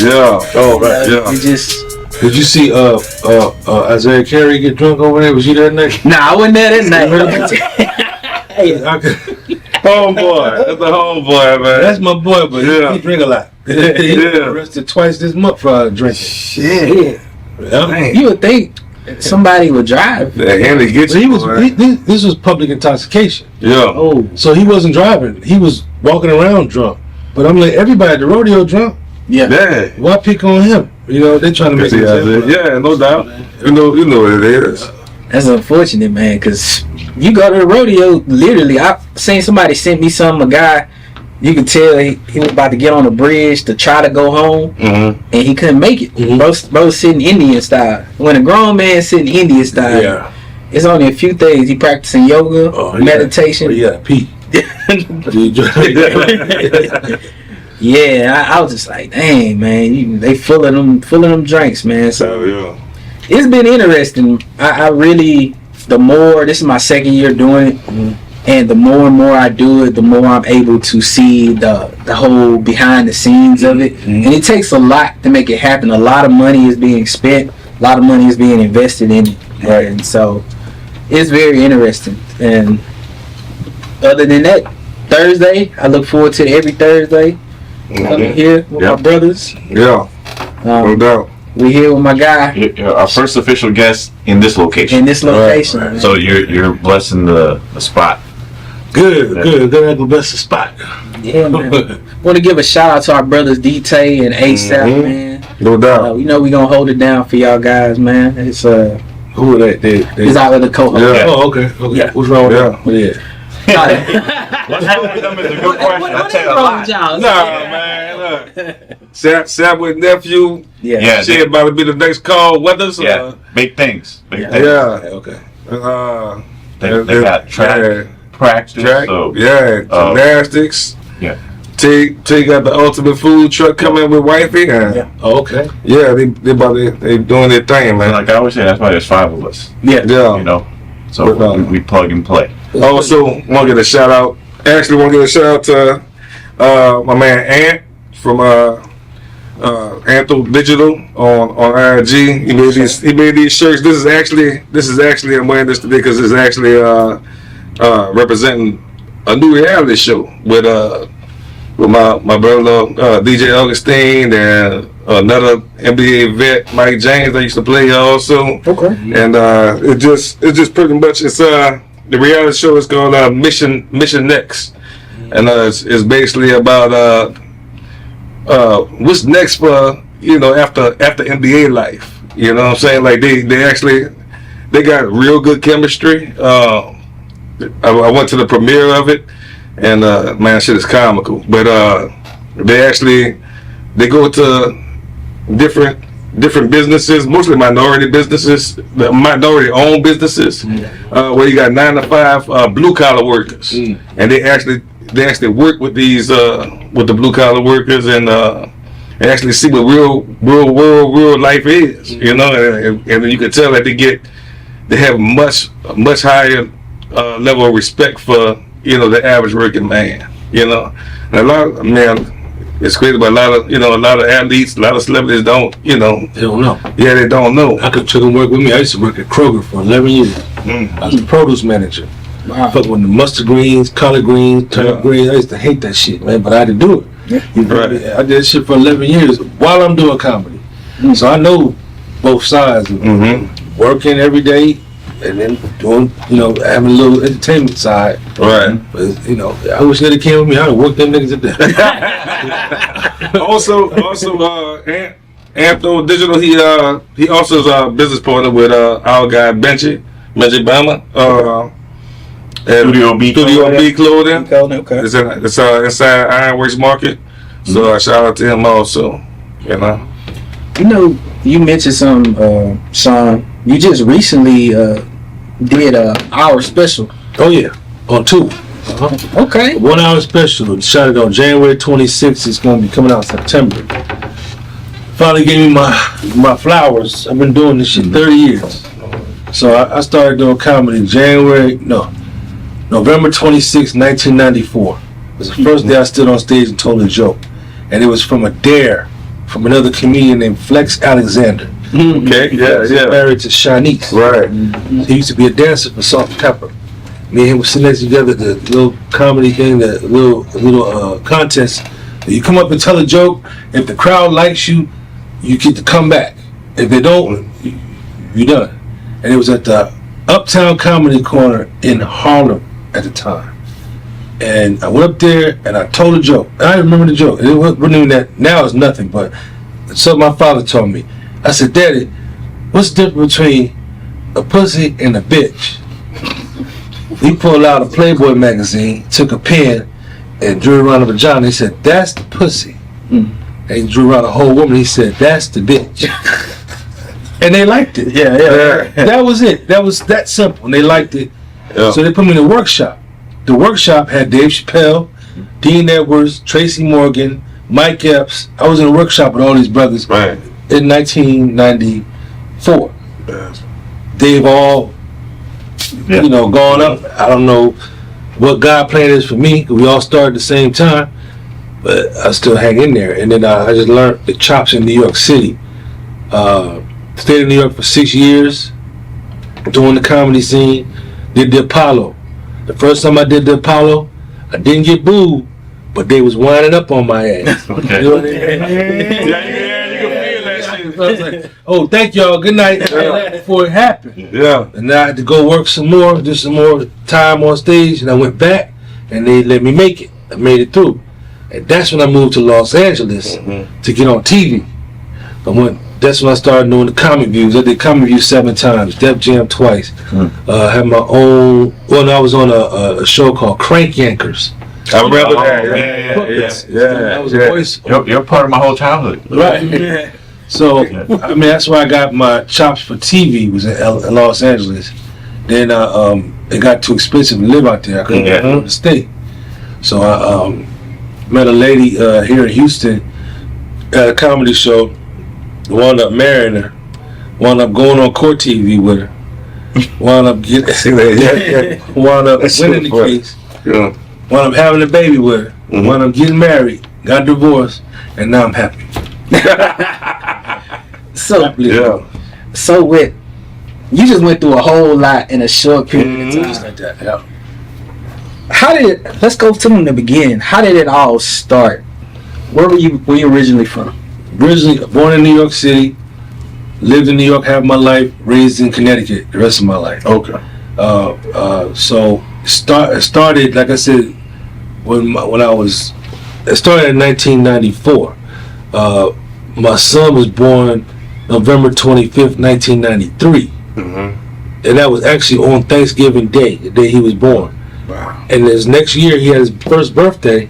Yeah. Oh, right. Yeah. You just. Did you see Isaiah Carey get drunk over there? Was you there that night? Nah, I wasn't there that night. Homeboy. That's the homeboy, man. That's my boy, but he drink a lot. He arrested twice this month for drinking. Shit. Yeah. You would think somebody would drive. Handy gets you. This was public intoxication. Yeah. Oh, So he wasn't driving. He was walking around drunk. But I'm like, everybody at the rodeo drunk. yeah. Yeah. Why pick on him? You know, they trying to make it. Yeah, no doubt. You know what it is. That's unfortunate, man, because you go to the rodeo, literally, I seen somebody sent me a guy, you could tell he was about to get on the bridge to try to go home, Mm-hmm. and he couldn't make it. Bro sitting Indian style. When a grown man sitting Indian style, Yeah. it's only a few things. He practicing yoga, meditation. Yeah, Pete. Yeah, I was just like, dang, man, they full of them drinks, man. So yeah. it's been interesting. I really, the more, this is my second year doing it, and the more and more I do it, the more I'm able to see the whole behind the scenes of it. And it takes a lot to make it happen. A lot of money is being spent, a lot of money is being invested in it. Right. And so it's very interesting. And other than that, Thursday, I look forward to every Thursday. Coming here with my brothers. Yeah. No doubt. We here with my guy You're our first official guest in this location. in this location. Right. man. So you're blessing the spot. Good. That's the best spot. Yeah, man. Want to give a shout out to our brothers DT and ASAP, man. No doubt. You know we gonna hold it down for y'all guys, man. It's Who are they? it's out with the co-host. Yeah. Oh, okay. Yeah. What's wrong with Yeah. that? Yeah. What's wrong with them is a good question. I'll tell you a lot. Nah, man. Look. Sap with nephew. Yeah, Shit about to be the next call. Weathers. yeah, big things. Big things. Yeah. Okay. They got track practice. So, Gymnastics. Yeah. T got the ultimate food truck coming with wifey. And Oh, okay. yeah, they doing their thing, man. like I always say, that's why there's 5 of us. Yeah. Yeah. You know, so we plug and play. Also, want to get a shout out. Actually, want to get a shout out to my man Ant from Antho Digital on IG. He made these shirts. This is actually I'm wearing this today because it's actually representing a new reality show with my brother DJ Augustine and another NBA vet Mike James that used to play also. Okay. And it's just pretty much the reality show is called Mission Next, and it's basically about what's next for after NBA life. You know what I'm saying? Like they got real good chemistry. I went to the premiere of it, and man, shit is comical. But they go to different businesses, mostly minority businesses, minority-owned businesces, where you got 9 to 5 blue-collar workers, and they actually work with these with the blue-collar workers and actually see what real life is, and you can tell that they have much higher level of respect for the average working man, and a lot it's crazy, but a lot of athletes, a lot of celebrities don't, They don't know. Yeah, they don't know. I could took them work with me. I used to work at Kroger for 11 years. I was the produce manager. Wow. Fuck with the mustard greens, collard greens, turnip greens. I used to hate that shit, man, but I had to do it. Right. I did shit for 11 years while I'm doing comedy. So I know both sides of working every day and then doing, having a little entertainment side. Right. But, I wish they'd have came with me. I'd have worked them niggas to death. Also, Antho Digital, he also is a business partner with our guy Benji Bama. Studio B Clothing. Okay. It's inside Ironworks Market. So I shout out to him also. You mentioned some, Shawn. You just recently did our special. Oh, yeah. On 2. Okay. 1 hour special. Shot it on January 26th. It's going to be coming out in September. Finally gave me my flowers. I've been doing this shit 30 years. So I started doing comedy November 26, 1994. It was the first day I stood on stage and told a joke. And it was from a dare from another comedian named Flex Alexander. Okay, yeah, He's yeah. married to Shanice. Right. He used to be a dancer for Salt and Pepper. Me and him were sitting next together, the little comedy thing, the little contest. You come up and tell a joke. If the crowd likes you, you get to come back. If they don't, you're done. And it was at the Uptown Comedy Corner in Harlem at the time. And I went up there and I told a joke. And I remember the joke. It wasn't even that. Now it's nothing, but it's something my father told me. I said, Daddy, what's the difference between a pussy and a bitch? He pulled out a Playboy magazine, took a pen, and drew around a vagina. He said, that's the pussy. And he drew around a whole woman. He said, that's the bitch. And they liked it. Yeah. That was it. That was that simple. And they liked it. Yeah. So they put me in a workshop. The workshop had Dave Chappelle, Dean Edwards, Tracy Morgan, Mike Epps. I was in a workshop with all these brothers Right. in 1994. They've all, gone up. I don't know what God plan is for me. We all started at the same time, but I still hang in there. And then I just learned the chops in New York City. Stayed in New York for 6 years, doing the comedy scene. Did the Apollo. The first time I did the Apollo, I didn't get booed, but they was winding up on my ass. Okay. You know what I mean? Yeah, you can feel that shit. I was like, oh, thank y'all, good night. Before it happened. Yeah. And then I had to go work some more, do some more time on stage, and I went back, and they let me make it. I made it through. And that's when I moved to Los Angeles to get on TV. That's when I started doing the comic views. I did comic views 7 times, Def Jam twice. Had my own. Well, I was on a show called Crank Yankers. I remember that. I was a voice. You're part of my whole childhood. Right. So I mean, that's where I got my chops for TV. Was in Los Angeles. Then it got too expensive to live out there. I couldn't get out of the state. So I met a lady here in Houston at a comedy show. Wound up marrying her. Wound up going on court TV with her. Wound up getting. Wound up winning the case. Yeah. Wound up having a baby with her. Wound up getting married. Got divorced, and now I'm happy. So Yeah. You just went through a whole lot in a short period of time. Just like that. Yeah. Let's go from the beginning. How did it all start? Where were you originally from? Originally born in New York City, lived in New York half my life, raised in Connecticut the rest of my life. Okay. So it started, like I said, it started in 1994. My son was born November 25th, 1993. And that was actually on Thanksgiving Day, the day he was born. Wow. And this next year, he had his first birthday.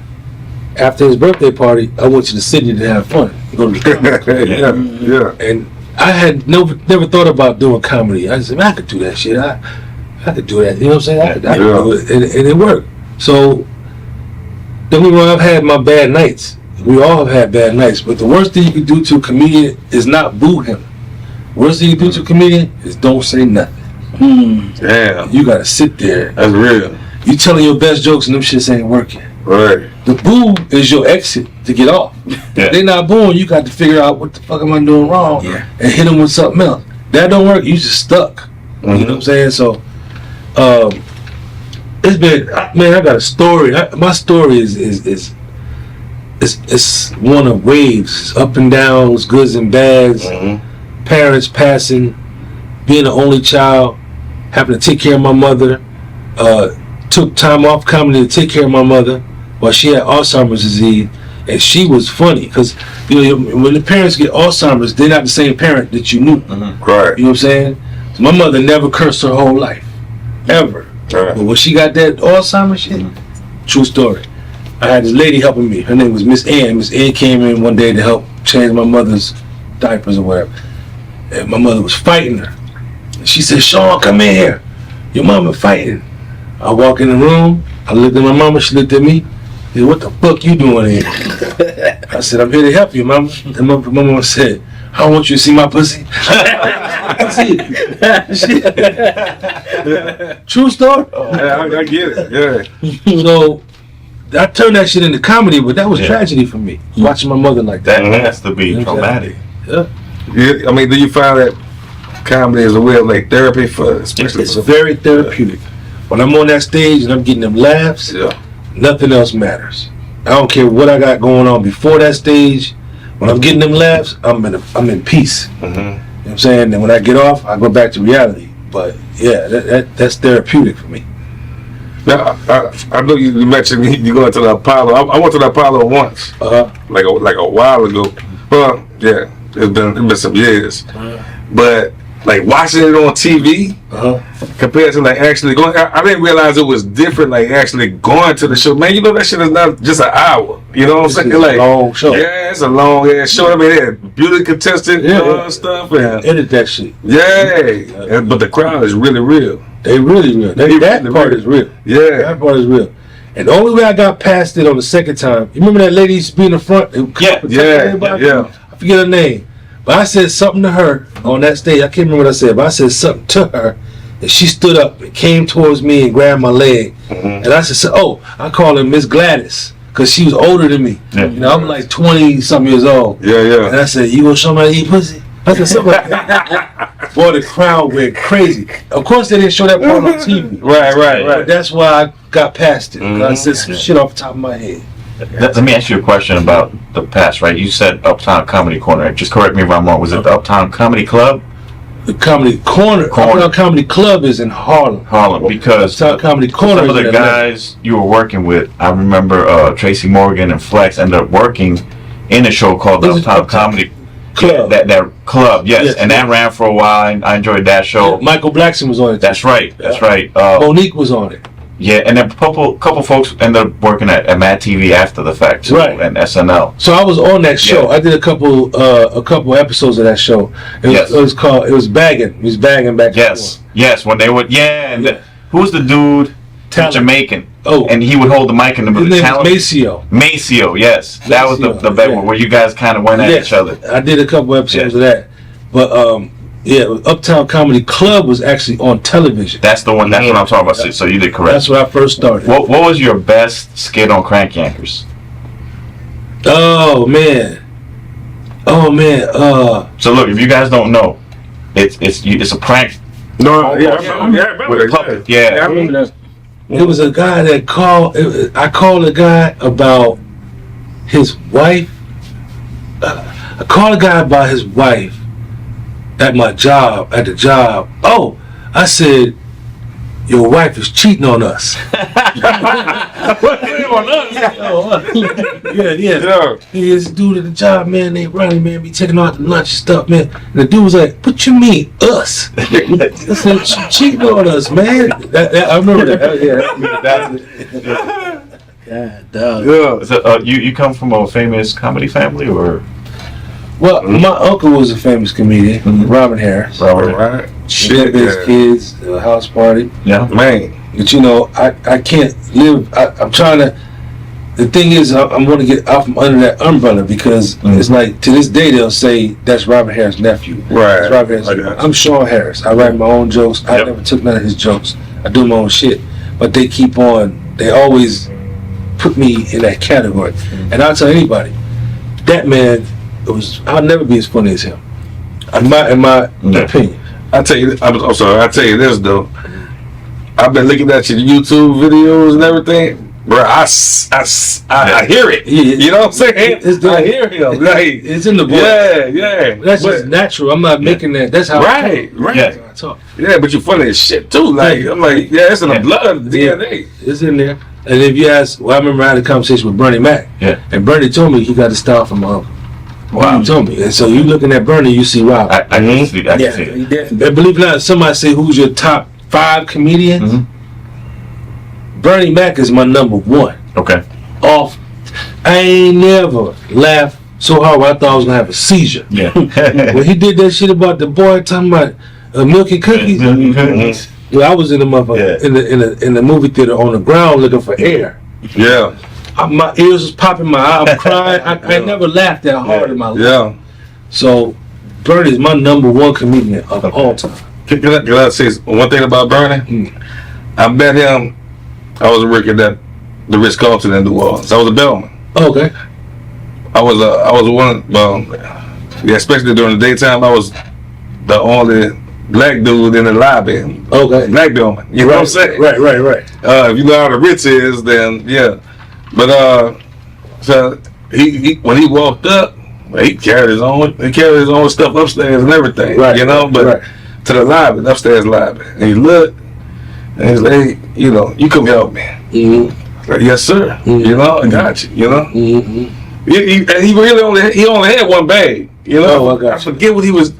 After his birthday party, I went to the city to have fun. Go to the comedy. Yeah. And I had never thought about doing comedy. I said, man, I could do that shit. I could do that. You know what I'm saying? I could do it. And it worked. So, don't get me wrong, I've had my bad nights. We all have had bad nights. But the worst thing you can do to a comedian is not boo him. Worst thing you can do to a comedian is don't say nothing. Damn. You gotta sit there. That's real. You telling your best jokes and them shits ain't working. Right. The boo is your exit to get off. If they not booing, you got to figure out what the fuck am I doing wrong and hit them with something else. That don't work, you just stuck. You know what I'm saying? So, it's been, man, I got a story. My story is one of waves, up and downs, goods and bads, parents passing, being the only child, having to take care of my mother, took time off comedy to take care of my mother while she had Alzheimer's disease, and she was funny because when the parents get Alzheimer's, they're not the same parent that you knew. Right. You know what I'm saying? So my mother never cursed her whole life, ever. Right. But when she got that Alzheimer's shit, true story. I had this lady helping me. Her name was Miss Ann. Miss Ann came in one day to help change my mother's diapers or whatever, and my mother was fighting her. She said, "Shawn, come in here. Your mama fighting." I walk in the room. I looked at my mama. She looked at me. She said, "What the fuck you doing here?" I said, "I'm here to help you, mama." And my mama said, "I don't want you to see my pussy." That's it. True story. Yeah, I get it. Yeah. So I turned that shit into comedy, but that was tragedy for me. Watching my mother like that. That has to be traumatic. Yeah. Yeah, I mean, do you find that comedy is a way of like therapy for, especially It's for very therapeutic. When I'm on that stage and I'm getting them laughs, yeah. nothing else matters. I don't care what I got going on before that stage. When I'm getting them laughs, I'm in peace. You know what I'm saying? And when I get off, I go back to reality. But yeah, that's therapeutic for me. Now, I know you mentioned you going to the Apollo. I went to the Apollo once, like a while ago. Well, yeah, it's been some years. But like watching it on TV compared to like actually going, I didn't realize it was different. Like actually going to the show, man. You know that shit is not just an hour. You know what I'm saying? Like a long show. Yeah, it's a long ass show. I mean, they had beauty contestant stuff and Edit that shit. yeah. But the crowd is really real. They really real. That part is real. Yeah. That part is real. And the only way I got past it on the second time, you remember that lady used to be in the front? Yeah. I forget her name. But I said something to her on that stage. I can't remember what I said, but I said something to her. And she stood up and came towards me and grabbed my leg. And I said, oh, I call her Miss Gladys. Because she was older than me. Yeah. You know, I'm like 20-something years old. Yeah. And I said, you gonna show me how to eat pussy? I said, something like that. Boy, the crowd went crazy. Of course, they didn't show that part on TV. Right. But that's why I got past it. I said some shit off the top of my head. Let me ask you a question about the past, right? You said Uptown Comedy Corner. Just correct me if I'm wrong. Was it the Uptown Comedy Club? The Comedy Corner. Uptown Comedy Club is in Harlem. Because Uptown Comedy Corner some of is the in guys you were working with, I remember Tracy Morgan and Flex ended up working in a show called the Uptown Comedy Club. That club, yes. And that ran for a while. I enjoyed that show. Michael Blackson was on it. That's right. Monique was on it. Yeah, and then a couple folks ended up working at Mad TV after the fact too, and SNL. So I was on that show. I did a couple episodes of that show. It was bagging. It was bagging back. Yes. When they would, and who was the dude? Jamaican. Oh, and he would hold the mic in the his name was Maceo, yes. That was the bed where you guys kind of went at each other. I did a couple episodes of that, but Uptown Comedy Club was actually on television. That's the one. That's what I'm talking about. So you did correct. That's where I first started. What was your best skit on Crank Yankers? Oh man. So look, if you guys don't know, it's a prank. No, I remember that. Yeah. I remember that. It was a guy that called. I called a guy about his wife. I called a guy about his wife at my job. At the job. Oh, I said, your wife is cheating on us. Yeah. This dude at the job, man, they running, man, be taking out the lunch and stuff, man. And the dude was like, what you mean, us? I said, she cheating on us, man. I remember that. God, dog. So, you come from a famous comedy family, or? Well, my uncle was a famous comedian, Robin Harris. Right. Shit, his kids, house party. Yeah, man. But you know, I can't live. I'm trying to. The thing is, I'm going to get out from under that umbrella because it's like to this day they'll say that's Robin Harris' nephew. Right. That's Robin Harris. I'm Shawn Harris. I write my own jokes. I never took none of his jokes. I do my own shit. But they keep on. They always put me in that category. And I'll tell anybody, that man. I'll never be as funny as him. In my opinion. I tell you, I'm sorry. I tell you this though. I've been looking at your YouTube videos and everything, bro. I hear it. You know what I'm saying? I hear him. Like it's in the book. Yeah. That's just natural. I'm not making that. That's how. Right. That's how I talk. Yeah, but you're funny as shit too. Like I'm like, it's in the blood, DNA. It's in there. And if you ask, I remember I had a conversation with Bernie Mac. Yeah. And Bernie told me he got the style from my uncle. Wow. He told me. And so you looking at Bernie, you see Rob. I can see it. And believe it or not, somebody say who's your top 5 comedians? Bernie Mac is my number 1. Okay. I ain't never laughed so hard I thought I was gonna have a seizure. Yeah. When he did that shit about the boy talking about milk and cookies. I was in the motherfucker in the movie theater on the ground looking for air. Yeah. My ears was popping, my eye, I'm crying. I never laughed that hard in my life. Yeah. So Bernie is my number 1 comedian of all time. Can I say one thing about Bernie? I met him. I was working at the Ritz-Carlton in New Orleans. I was a bellman. Okay. I was one. Yeah, especially during the daytime, I was the only black dude in the lobby. Okay. Black bellman. You know what I'm saying? Right. If you know how the Ritz is, then yeah. But so he when he walked up, he carried his own stuff upstairs and everything. Right. You know, but to the lobby, the upstairs lobby, and he looked, and he's like, hey, you know, you come help me. Mm-hmm. Like, yes, sir. Mm-hmm. You know, I got you. You know. Mm-hmm. And he really only had one bag. You know, Oh, I got I forget what he was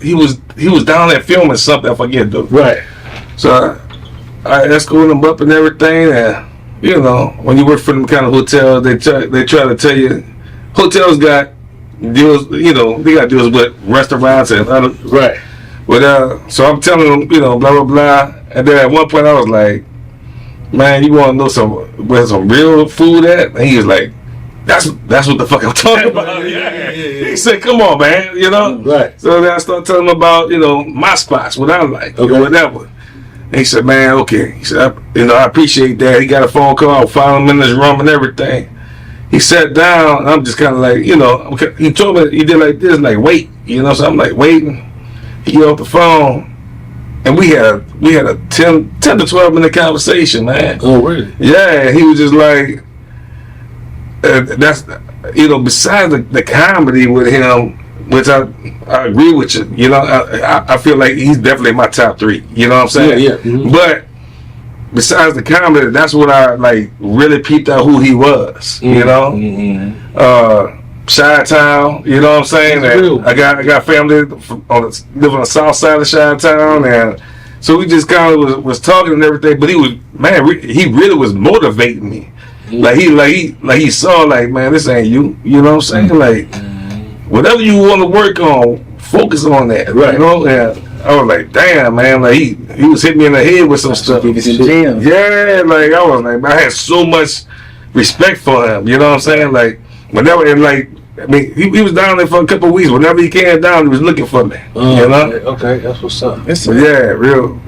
down there filming something. I forget though. Right. So I escorted him up and everything, and you know, when you work for them kind of hotels, they try to tell you, hotels got deals. You know, they got deals with restaurants and other. Right. But so I'm telling them, you know, blah blah blah, and then at one point I was like, man, you want to know where some real food at? And he was like, that's what the fuck I'm talking about. Yeah. He said, come on, man, you know? Right. So then I started telling him about, you know, my spots, what I like, Okay. or whatever. And he said, man, okay. He said, I appreciate that. He got a phone call. I found him in his room and everything. He sat down. I'm just kind of like, you know, he told me, he did like this, like, wait. You know, so I'm like, waiting. He get off the phone. And we had a 10 to 12 minute conversation, man. Oh, really? Yeah, he was just like, that's, you know, besides the comedy with him, which I agree with you, you know, I feel like he's definitely my top 3, you know what I'm saying? Yeah. Mm-hmm. But besides the comedy, that's what I like really peeped out who he was, you know? Mm-hmm. Chi-Town, you know what I'm saying? And I got family live on the south side of Chi-Town, and so we just kind of was talking and everything. But he really was motivating me. Mm-hmm. Like he saw, like, man, this ain't you. You know what I'm saying? Like, whatever you want to work on, focus on that. Right. You know? And I was like, damn, man. Like he was hitting me in the head with some stuff. Give us in the gym. Yeah, like I was like, I had so much respect for him. You know what I'm saying? Like whenever, and like, I mean, he was down there for a couple of weeks. Whenever he came down, he was looking for me. You know? Okay, that's what's up. Yeah, real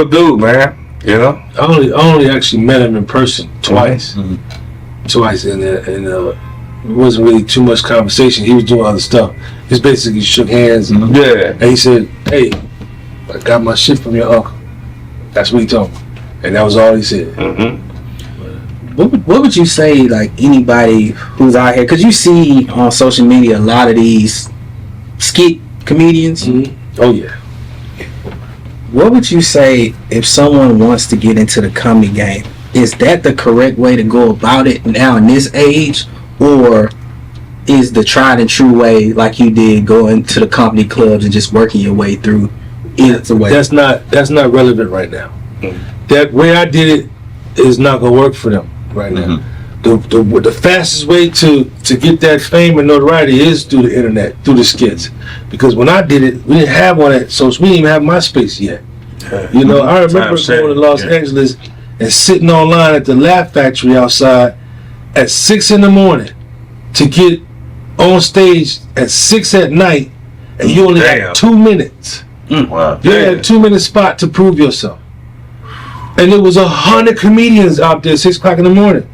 dude, man. You know? I only actually met him in person twice. Mm-hmm. Twice, and it wasn't really too much conversation. He was doing other stuff. Just basically shook hands. And, and he said, hey, I got my shit from your uncle. That's what he told me. And that was all he said. Mm-hmm. What would you say, like, anybody who's out here, because you see on social media a lot of these skit comedians. Mm-hmm. Oh yeah. What would you say if someone wants to get into the comedy game? Is that the correct way to go about it now in this age, or is the tried and true way, like you did, going to the comedy clubs and just working your way through? Either way, that's not relevant right now. Mm-hmm. That way I did it is not gonna work for them right now. The fastest way to get that fame and notoriety is through the internet, through the skits. Because when I did it, we didn't have one at social. We didn't even have MySpace yet. You know, I remember going to Los Angeles and sitting online at the Laugh Factory outside at 6 a.m. to get on stage at 6 at night, and you only had 2 minutes. Wow. You had a 2-minute spot to prove yourself. And there was 100 comedians out there at 6 o'clock in the morning.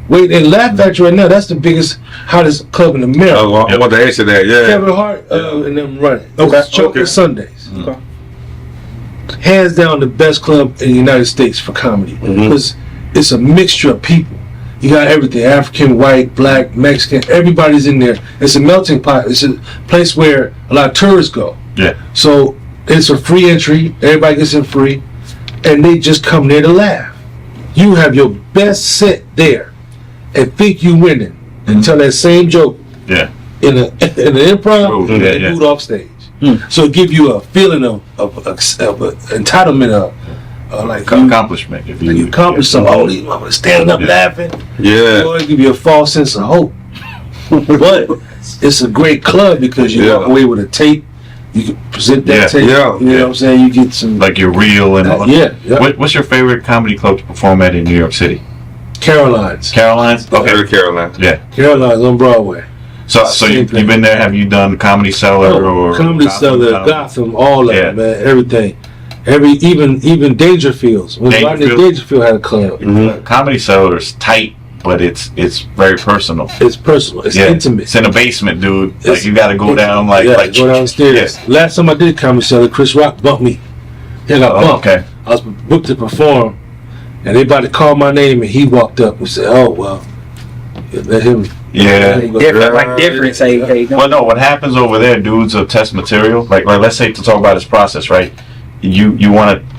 Wait, and Laugh Factory right now, that's the biggest, hottest club in America. I want to answer that, yeah. Kevin Hart and them running. Okay. Chocolate Sundays. Okay. Hands down the best club in the United States for comedy. Because it's a mixture of people. You got everything, African, white, black, Mexican, everybody's in there. It's a melting pot. It's a place where a lot of tourists go. Yeah. So it's a free entry, everybody gets in free, and they just come there to laugh. You have your best set there and think you winning and tell that same joke in an improv and boot off stage. So it give you a feeling of entitlement of like accomplishment. If you accomplish something, all these motherfuckers standing up laughing. Yeah. Boy, it give you a false sense of hope. But it's a great club because you walk away with a tape. You can present that tape. Yeah. You know what I'm saying? You get some like you're real and all. Yeah. What's your favorite comedy club to perform at in New York City? Caroline's. Caroline's? Okay, Caroline's. Yeah. Caroline's on Broadway. So you've been there? Have you done Comedy Cellar or Comedy Cellar, Gotham, all of it, man, everything. Even Dangerfields. When Rodney Dangerfield had a club. Comedy Cellar is tight. but it's very personal. It's personal. It's Yeah, intimate. it's in a basement, dude. Like It's- you got to go down, like go downstairs. Yeah. Last time I did Comedy Cellar, Chris Rock bumped me. He got bumped. Okay. I was booked to perform, and everybody called my name, and he walked up and said, "Oh well, let him." Yeah. Different, like different. Say, hey, no. Well, no, what happens over there, dudes, are test material. Like let's say to talk about his process, right? You want to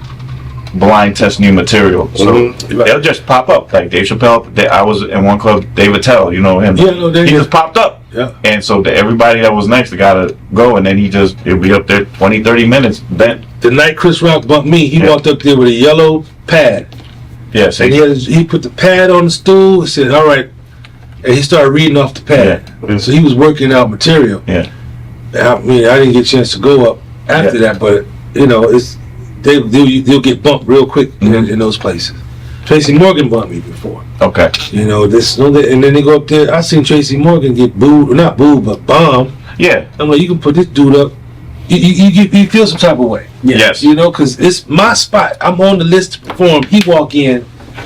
blind test new material, so they'll just pop up. Like Dave Chappelle, I was in one club, Dave Attell, you know him. Yeah, no, he just popped up. Yeah. And so everybody that was next got to go, and then he'll be up there 20, 30 minutes bent. The night Chris Rock bumped me, he walked up there with a yellow pad, Yeah, see? and he put the pad on the stool and said, "All right," and he started reading off the pad. So he was working out material. Yeah. I mean, I didn't get a chance to go up after that, but you know, they'll get bumped real quick in those places. Tracy Morgan bumped me before. Okay. You know, and then they go up there. I seen Tracy Morgan get booed, not booed, but bombed. Yeah. I'm like, you can put this dude up. You feel some type of way. Yes. You know, because it's my spot. I'm on the list to perform. He walk in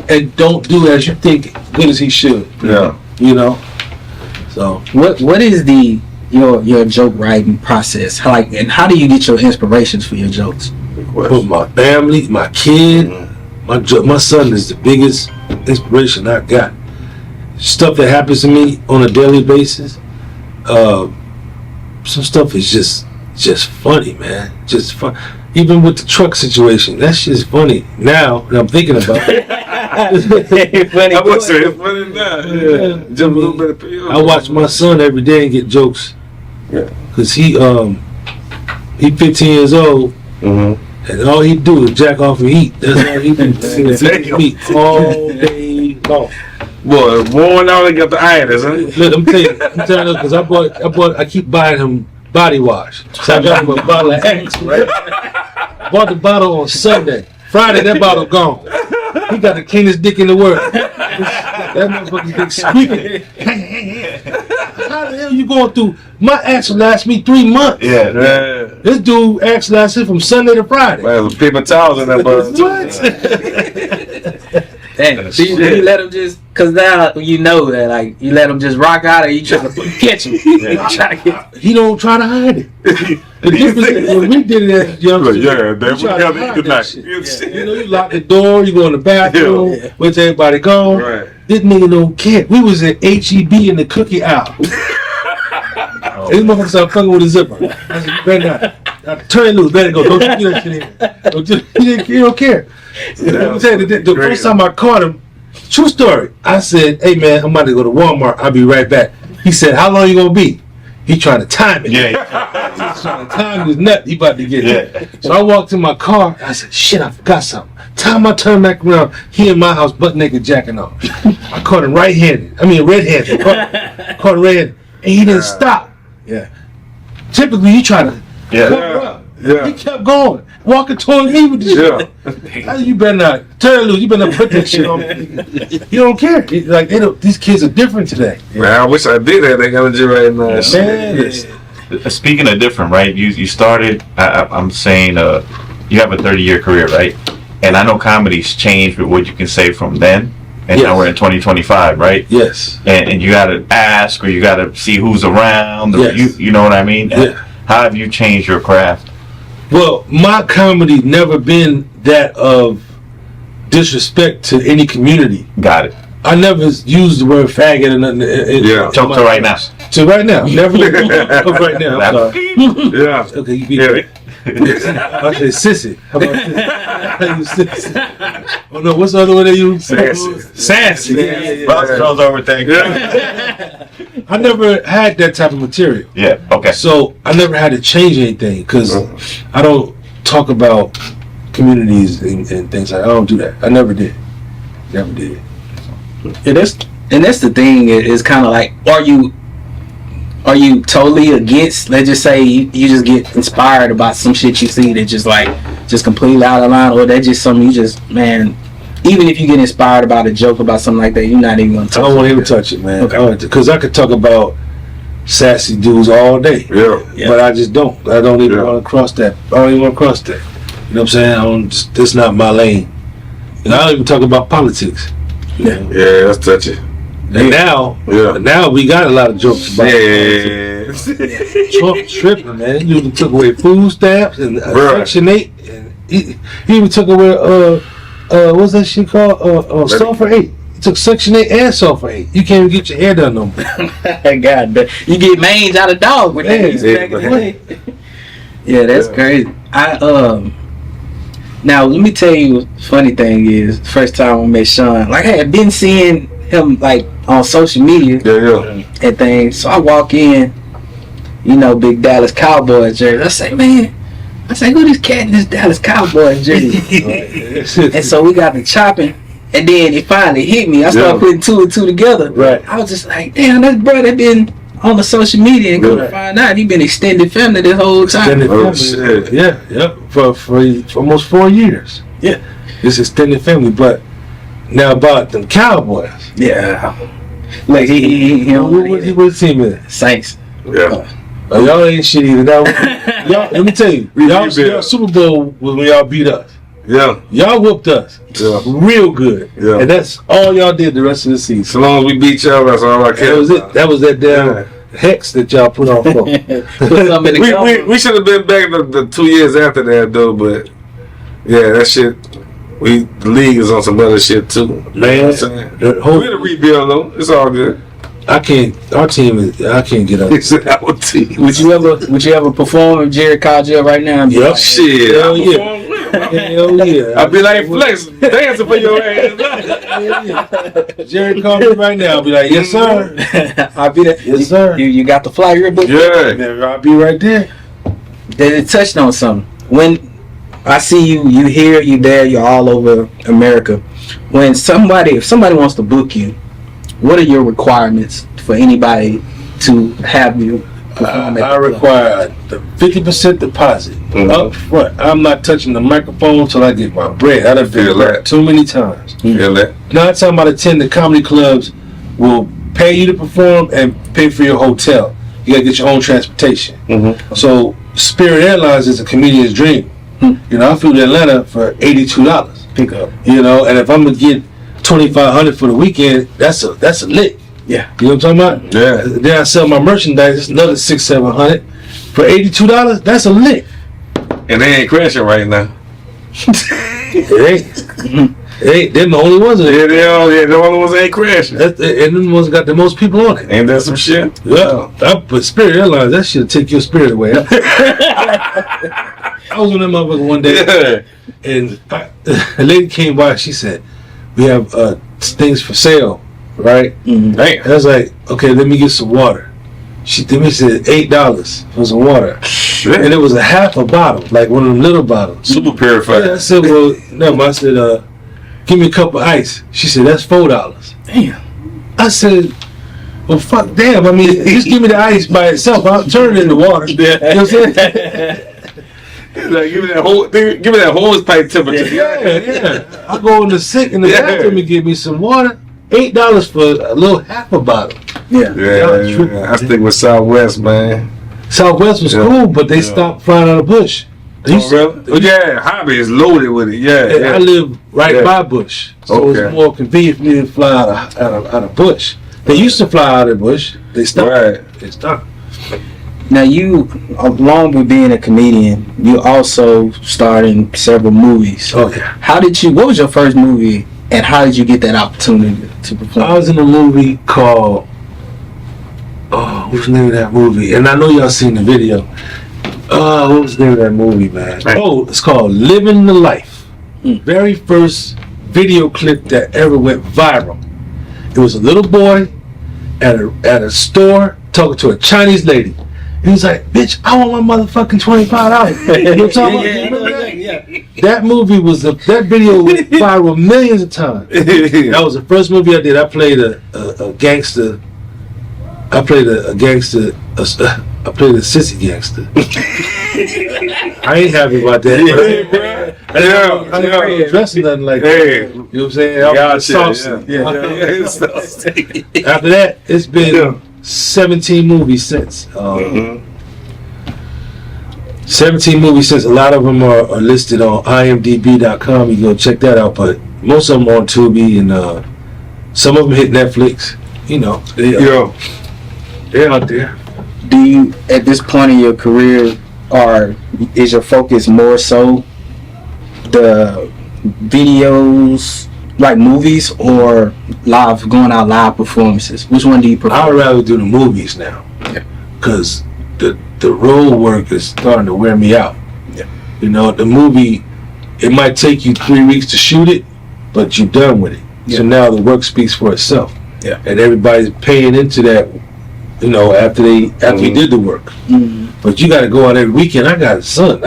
and don't do as you think good as he should. Yeah. You know. So What is your joke writing process? How do you get your inspirations for your jokes? for my family, my kid, my son is the biggest inspiration I got. Stuff that happens to me on a daily basis. Some stuff is just funny, man. Just fun. Even with the truck situation, that's just funny now that I'm thinking about it. Funny. I would say it's funny now. Yeah. Just a little bit of PR. I watch my son every day and get jokes. Yeah. Cause he 15 years old, and all he do is jack off and eat. That's all he do. Eat all day long. Boy, worn out and got the itis, huh? Look, I'm telling you, because I keep buying him body wash. So I got him a bottle of X, right? Bought the bottle on Sunday. Friday, that bottle gone. He got the cleanest dick in the world. That motherfucker's dick squeaking. How the hell you going through? My X lasts me 3 months. Yeah. This dude X lasted from Sunday to Friday. Man, there's paper towels in that bottle. Damn. So you let him just, cause now you know that you let him just rock out, or you try to catch him. You try to get. He don't try to hide it. The difference is when we did it as youngsters, Yeah, man, we try to gotta hide eat tonight. that shit. You know, you lock the door, you go in the bathroom, wait till everybody gone. Right. This nigga don't care. We was at HEB in the cookie aisle. This motherfucker started fucking with a zipper. I said, you better not. Now, turn it loose, let it go. Don't you do that shit in. He don't care. Let me tell you, the first time I caught him, true story, I said, hey man, I'm about to go to Walmart. I'll be right back. He said, how long you gonna be? He trying to time it. Yeah. He's trying to time his nut. He about to get it. So I walked in my car. I said, shit, I forgot something. Time I turned back around, he in my house, butt naked, jacking off. I caught him red-handed. Caught him red-handed. And he didn't stop. Yeah. Typically, you try to cover up. Yeah. He kept going, walking towards me with the shit. I said, you better not turn it loose. You better not put that shit on me. He don't care. These kids are different today. Man, I wish I did have that energy right now. Man, Speaking of different, right? You started. I'm saying, you have a 30-year career, right? And I know comedy's changed with what you can say from then, and now we're in 2025, right? yes. And you got to ask, or you got to see who's around. Or Yes. you know what I mean? Yeah. How have you changed your craft? Well, my comedy never been that of disrespect to any community. Got it. I never used the word faggot or nothing. Talk to right now. To right now. Never. Right now. I'm sorry. Yeah. Okay, you beat Yeah. I say sissy. How about sissy? Oh no, what's the other one they use? Sassy. Yeah. Those over things. I never had that type of material. Yeah. Okay. So I never had to change anything because I don't talk about communities and things like that. I don't do that. I never did. Never did. And that's the thing. Is kind of like, are you totally against? Let's just say you just get inspired about some shit you see that just completely out of line, or that just something you just, man. Even if you get inspired about a joke about something like that, you're not even gonna touch it. I don't want to even touch it, man. Okay. Because I could talk about sassy dudes all day. Yeah. But I just don't. I don't even want to cross that. I don't even want to cross that. You know what I'm saying? That's not my lane. And I don't even talk about politics. Yeah, that's touchy. And now we got a lot of jokes about Trump tripping, man. He even took away food stamps and Section 8. And he even took away, what's that shit called? Sulfur 8. He took Section 8 and Sulfur 8. You can't even get your hair done no more. God, you get mange out of dog with that. Yeah, that's crazy. Now let me tell you, the funny thing is, the first time I met Shawn, like I had been seeing him like on social media and things. So I walk in, you know, big Dallas Cowboys jersey. I say, man, who this cat in this Dallas Cowboys jersey? And so we got the chopping, and then it finally hit me. I started putting two and two together. Right. I was just like, damn, that brother been on the social media and go to find out he been extended family this whole time. Extended family. Yeah. For almost 4 years. Yeah. It's extended family, but now about them Cowboys. Yeah. Like he what team is it? Saints. Yeah. Y'all ain't shit either. Now, y'all, let me tell you, y'all Super Bowl was when y'all beat us. Yeah. Y'all whooped us. Yeah. Real good. Yeah. And that's all y'all did the rest of the season. So long as we beat y'all, that's all I care. That was it. That was that damn hex that y'all put on for. we should have been back the 2 years after that though, but yeah, that shit. The league is on some other shit too. Man, you know what I'm saying? We in a rebuild though. It's all good. I can't get up. It's our team. Would you ever perform if Jerry called you up right now? And be like, shit. Hell yeah. Hell yeah. I'll be like Flex dancing for your ass. Jerry called me right now. I'll be like, yes sir. I'll be there. Yes sir. You got the flyer book? Yeah. I'll be right there. They touched on something. When I see you here, you there, you're all over America. When if somebody wants to book you, what are your requirements for anybody to have you perform? I require the 50% deposit up front. I'm not touching the microphone until I get my bread. I done feel that too many times. Feel that? 9 times out of 10, the comedy clubs will pay you to perform and pay for your hotel. You gotta get your own transportation. So Spirit Airlines is a comedian's dream. You know, I flew to Atlanta for $82. Pick up. You know, and if I'm gonna get $2,500 for the weekend, that's a lick. Yeah. You know what I'm talking about? Yeah. Then I sell my merchandise, it's another $600-700. For $82, that's a lick. And they ain't crashing right now. They're the only ones. Yeah, the only ones that ain't crashing. And them ones got the most people on it. Ain't that some shit? Yeah. But Spirit Airlines, that shit'll take your spirit away. I was on that motherfucker one day, and a lady came by. She said, "We have things for sale, right?" Damn. I was like, "Okay, let me get some water." She said $8 for some water, Shit. and it was a half a bottle, like one of them little bottles. Super purified. Yeah, I said, "Well, no." I said, "Give me a cup of ice." She said, "That's $4." Damn. I said, "Well, fuck, damn. I mean, just give me the ice by itself. I'll turn it into water." You know what I'm saying? Like, give me that hose pipe temperature. Yeah. I go in the bathroom and get me some water. $8 for a little half a bottle. Yeah. I stick with Southwest, man. Southwest was cool, but they stopped flying out of Bush. Really? Yeah, Hobby is loaded with it. Yeah. I live right by Bush, so it's more convenient for me to fly out of Bush. They used to fly out of Bush. They stopped. Right. They stopped. Now you, along with being a comedian, you also starred in several movies. Oh yeah. What was your first movie, and how did you get that opportunity to perform? I was in a movie called, what's the name of that movie? And I know y'all seen the video. What was the name of that movie, man? Oh, it's called Living the Life. Very first video clip that ever went viral. It was a little boy at a store talking to a Chinese lady. He was like, "Bitch, I want my motherfucking $25." You know what I'm talking about? Yeah. That movie that video went viral millions of times. That was the first movie I did. I played a gangster. I played a gangster. I played a sissy gangster. I ain't happy about that. I didn't dress nothing like that. You know what I'm saying? I was saucy. After that, it's been 17 movies since. 17 movies since. A lot of them are listed on imdb.com. You can go check that out. But most of them are on Tubi, and some of them hit Netflix. you know, they're out there. Do you, at this point in your career, is your focus more so the videos, like movies, or going out live performances? Which one do you prefer? I would rather do the movies now, because the road work is starting to wear me out. Yeah. You know, the movie, it might take you 3 weeks to shoot it, but you're done with it. Yeah. So now the work speaks for itself. Yeah. And everybody's paying into that, you know, after you did the work. Mm-hmm. But you got to go out every weekend. I got a son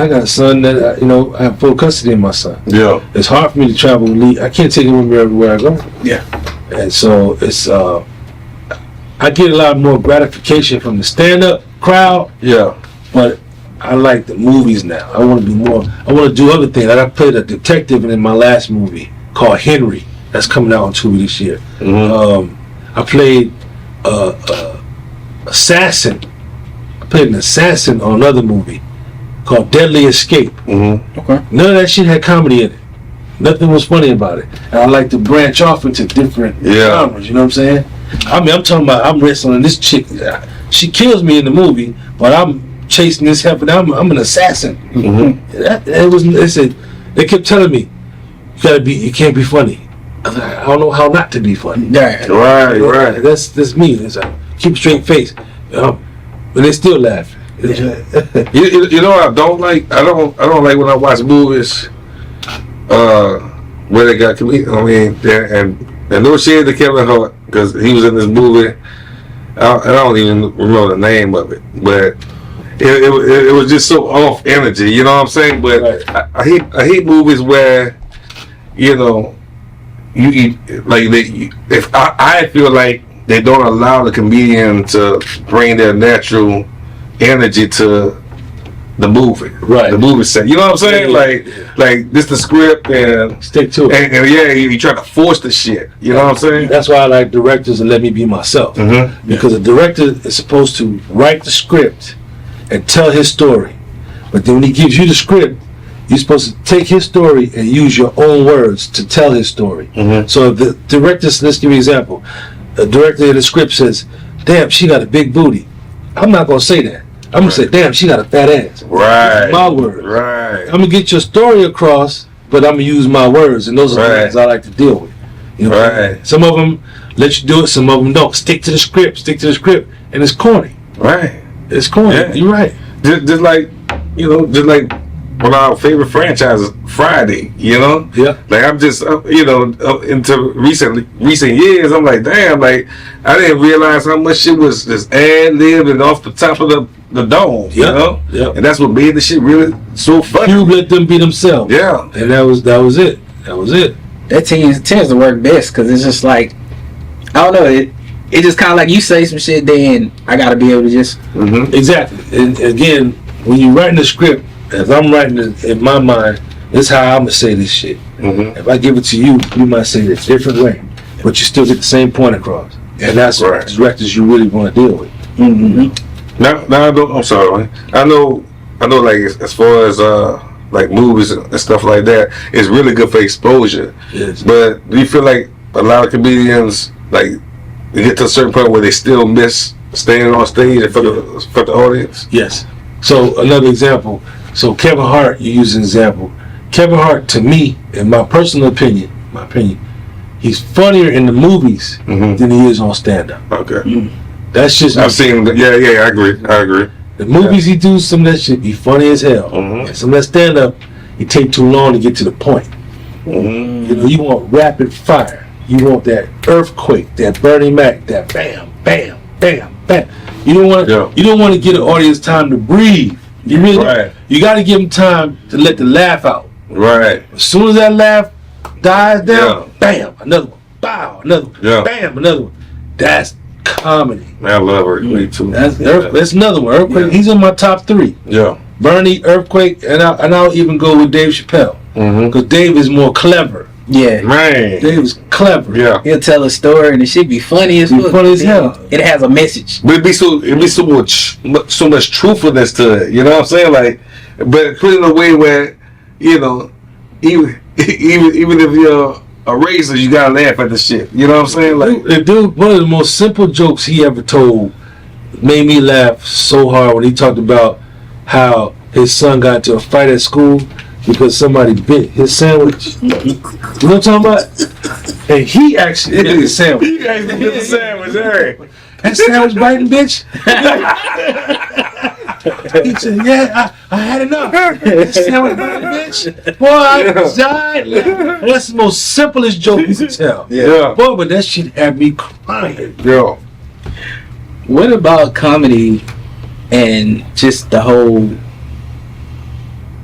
that, you know, I have full custody of my son. Yeah. It's hard for me to travel and leave. I can't take him with me everywhere I go. Yeah. And so it's, I get a lot more gratification from the stand-up crowd. Yeah. But I like the movies now. I want to do more. I want to do other things. Like I played a detective in my last movie called Henry. That's coming out on Tubi this year. Mm-hmm. I played assassin. I played an assassin on another movie called Deadly Escape. Mm-hmm. Okay. None of that shit had comedy in it. Nothing was funny about it. And I like to branch off into different genres. You know what I'm saying? I mean, I'm talking about I'm wrestling this chick. She kills me in the movie, but I'm chasing this heifer. I'm an assassin. Mm-hmm. They kept telling me, you can't be funny. I was like, I don't know how not to be funny. Right. That's me. It's like, keep a straight face. But they still laugh. You know what I don't like? I don't like when I watch movies where they got comedians. I mean, and no shade to Kevin Hart, because he was in this movie. I don't even remember the name of it, but it was just so off energy. You know what I'm saying? But Right. I hate movies where, you know, if I feel like they don't allow the comedian to bring their natural energy to the movie, Right. The movie set. You know what I'm saying? Like this the script and Stick to it. and you try to force the shit. You know what I'm saying? That's why I like directors to let me be myself. Mm-hmm. Because a director is supposed to write the script and tell his story. But then when he gives you the script, you're supposed to take his story and use your own words to tell his story. Mm-hmm. So if the director, let's give you an example. The director of the script says, damn, she got a big booty. I'm not going to say that. I'm going to say, damn, she got a fat ass. Right. My words. Right. I'm going to get your story across, but I'm going to use my words. And those are the things I like to deal with. You know, Right. Some of them let you do it, some of them don't. Stick to the script, and it's corny. Right. It's corny. Yeah. You're right. Just like, you know, just like one of our favorite franchises, Friday, you know? Yeah. Like, I'm just, you know, into recent years, I'm like, damn, like, I didn't realize how much shit was just ad-libbed and off the top of the dome, you know? Yeah. And that's what made the shit really so funny. Cube let them be themselves. Yeah. And that was it. That was it. That tends to work best, because it's just like, I don't know, it just kind of like you say some shit, then I got to be able to just... Mm-hmm. Exactly. And again, when you're writing the script, if I'm writing it in my mind, this is how I'm going to say this shit. Mm-hmm. If I give it to you, you might say it a different way, but you still get the same point across. And that's Right. the directors you really want to deal with. Mm-hmm. Now I don't, I'm sorry. I know, like, as far as, like, movies and stuff like that, it's really good for exposure. Yes. But do you feel like a lot of comedians, like, they get to a certain point where they still miss staying on stage in front of the audience? Yes. So another example. So Kevin Hart, you use an example. Kevin Hart, to me, in my personal opinion, he's funnier in the movies Mm-hmm. than he is on stand-up. Okay. That's just I've seen, yeah, I agree. the movies he do. Some of that shit be funny as hell. Mhm. And some of that stand-up, he take too long to get to the point. Mm-hmm. You know, you want rapid fire. You want that earthquake, that Bernie Mac, that bam, bam, bam, bam. You don't want to. Yeah. You don't want to get an audience time to breathe. You really. Right. You got to give them time to let the laugh out. Right. As soon as that laugh dies down, Yeah. bam, another one. Bow, another one. Yeah. Bam, another one. That's comedy. I love Earthquake too. That's another one. Earthquake. Yeah. He's in my top 3. Yeah. Bernie, Earthquake, and I'll even go with Dave Chappelle, Mm-hmm. because Dave is more clever. Yeah. Man. Dave is clever. Yeah. He'll tell a story and it should be funny as Be fuck. funny as hell. It has a message. But it'd be so much truthfulness to it. You know what I'm saying? Like, but put it in a way where, you know, even if a razor, you gotta laugh at the shit. You know what I'm saying? Like, The dude, one of the most simple jokes he ever told made me laugh so hard when he talked about how his son got into a fight at school because somebody bit his sandwich. You know what I'm talking about? And he actually bit his sandwich. you guys get the sandwich, Eric. That sandwich biting, bitch? He said, yeah, I had enough. That sandwich biting, bitch? Boy, I died. That's the most simplest joke you can tell. Yeah. Boy, but that shit had me crying. Yo. What about comedy and just the whole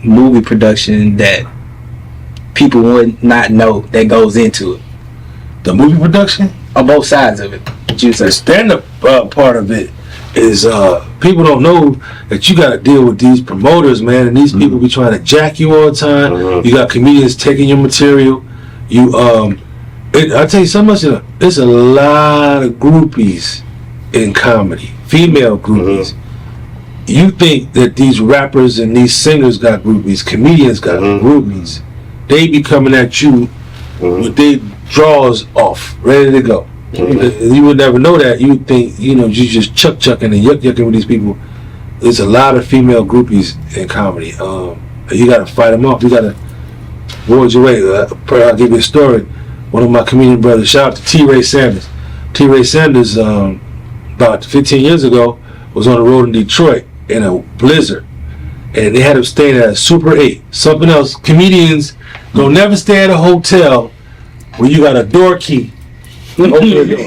movie production that people would not know that goes into it? The movie production? On both sides of it. The stand-up part of it is people don't know that you got to deal with these promoters, man, and these people be trying to jack you all the time. You got comedians taking your material. I'll tell you so much. There's a lot of groupies in comedy, female groupies. You think that these rappers and these singers got groupies, comedians got groupies. They be coming at you with their drawers off, ready to go. You would never know that. You would think, you just chucking and yucking with these people. There's a lot of female groupies in comedy. You got to fight them off. You got to ward your way. I'll give you a story. One of my comedian brothers, shout out to T-Ray Sanders. T-Ray Sanders, about 15 years ago, was on the road in Detroit in a blizzard. And they had him staying at a Super 8. Something else. Comedians don't never stay at a hotel where you got a door key. Open your door.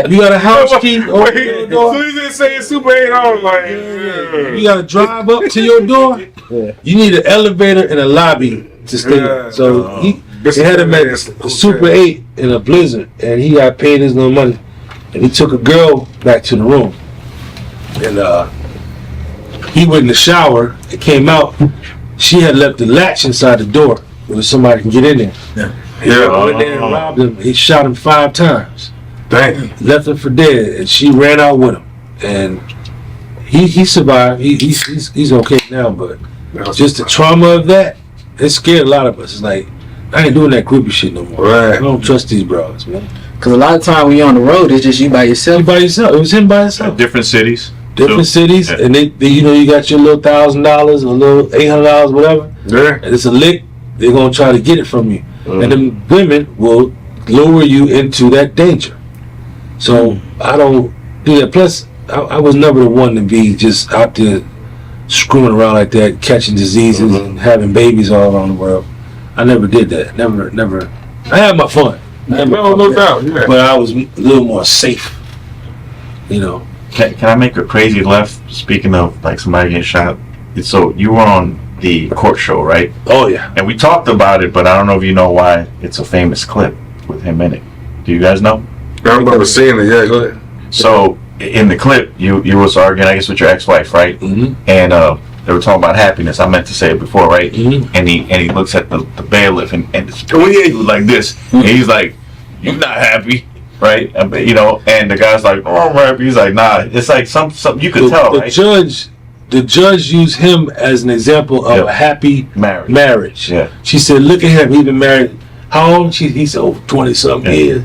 You got a house key. Open your door. As soon as they say Super 8, I was like, You got to drive up to your door. You need an elevator and a lobby to stay. So they had him at the Super 8 in a blizzard, and he got paid his little money. And he took a girl back to the room, and he went in the shower and came out. She had left the latch inside the door where somebody can get in there. He went there and robbed him. He shot him 5 times. Dang. Left him for dead, and she ran out with him. And he survived. He's okay now, but just the trauma of that, it scared a lot of us. It's like, I ain't doing that groupie shit no more. Right. I don't trust these bros, man. Because a lot of time when you're on the road, it's just you by yourself. You by yourself. It was him by himself. Different cities. Different cities, Yeah. and they you got your little $1,000, a little $800, whatever. Yeah. And it's a lick. They're gonna try to get it from you, and then women will lure you into that danger. So I don't do that. Plus, I was never the one to be just out there screwing around like that, catching diseases and having babies all around the world. I never did that. Never. I had my fun. No doubt. Yeah. But I was a little more safe. Can I make a crazy left? Speaking of like somebody getting shot, so you were on the court show, right? Oh yeah. And we talked about it, but I don't know if you know why it's a famous clip with him in it. Do you guys know? I remember seeing it. Yeah, go ahead. So in the clip, you was arguing, I guess, with your ex-wife, right? Mm-hmm. And they were talking about happiness. I meant to say it before, right? Mhm. And he looks at the bailiff and it's yeah. like this. And he's like, "You're not happy." Right, and the guy's like, "Oh, I'm happy." He's like, "Nah." It's like some you could tell, the right? The judge used him as an example of a happy marriage. Yeah. She said, "Look at him. He's been married. How long?" He said, "Over 20-something years."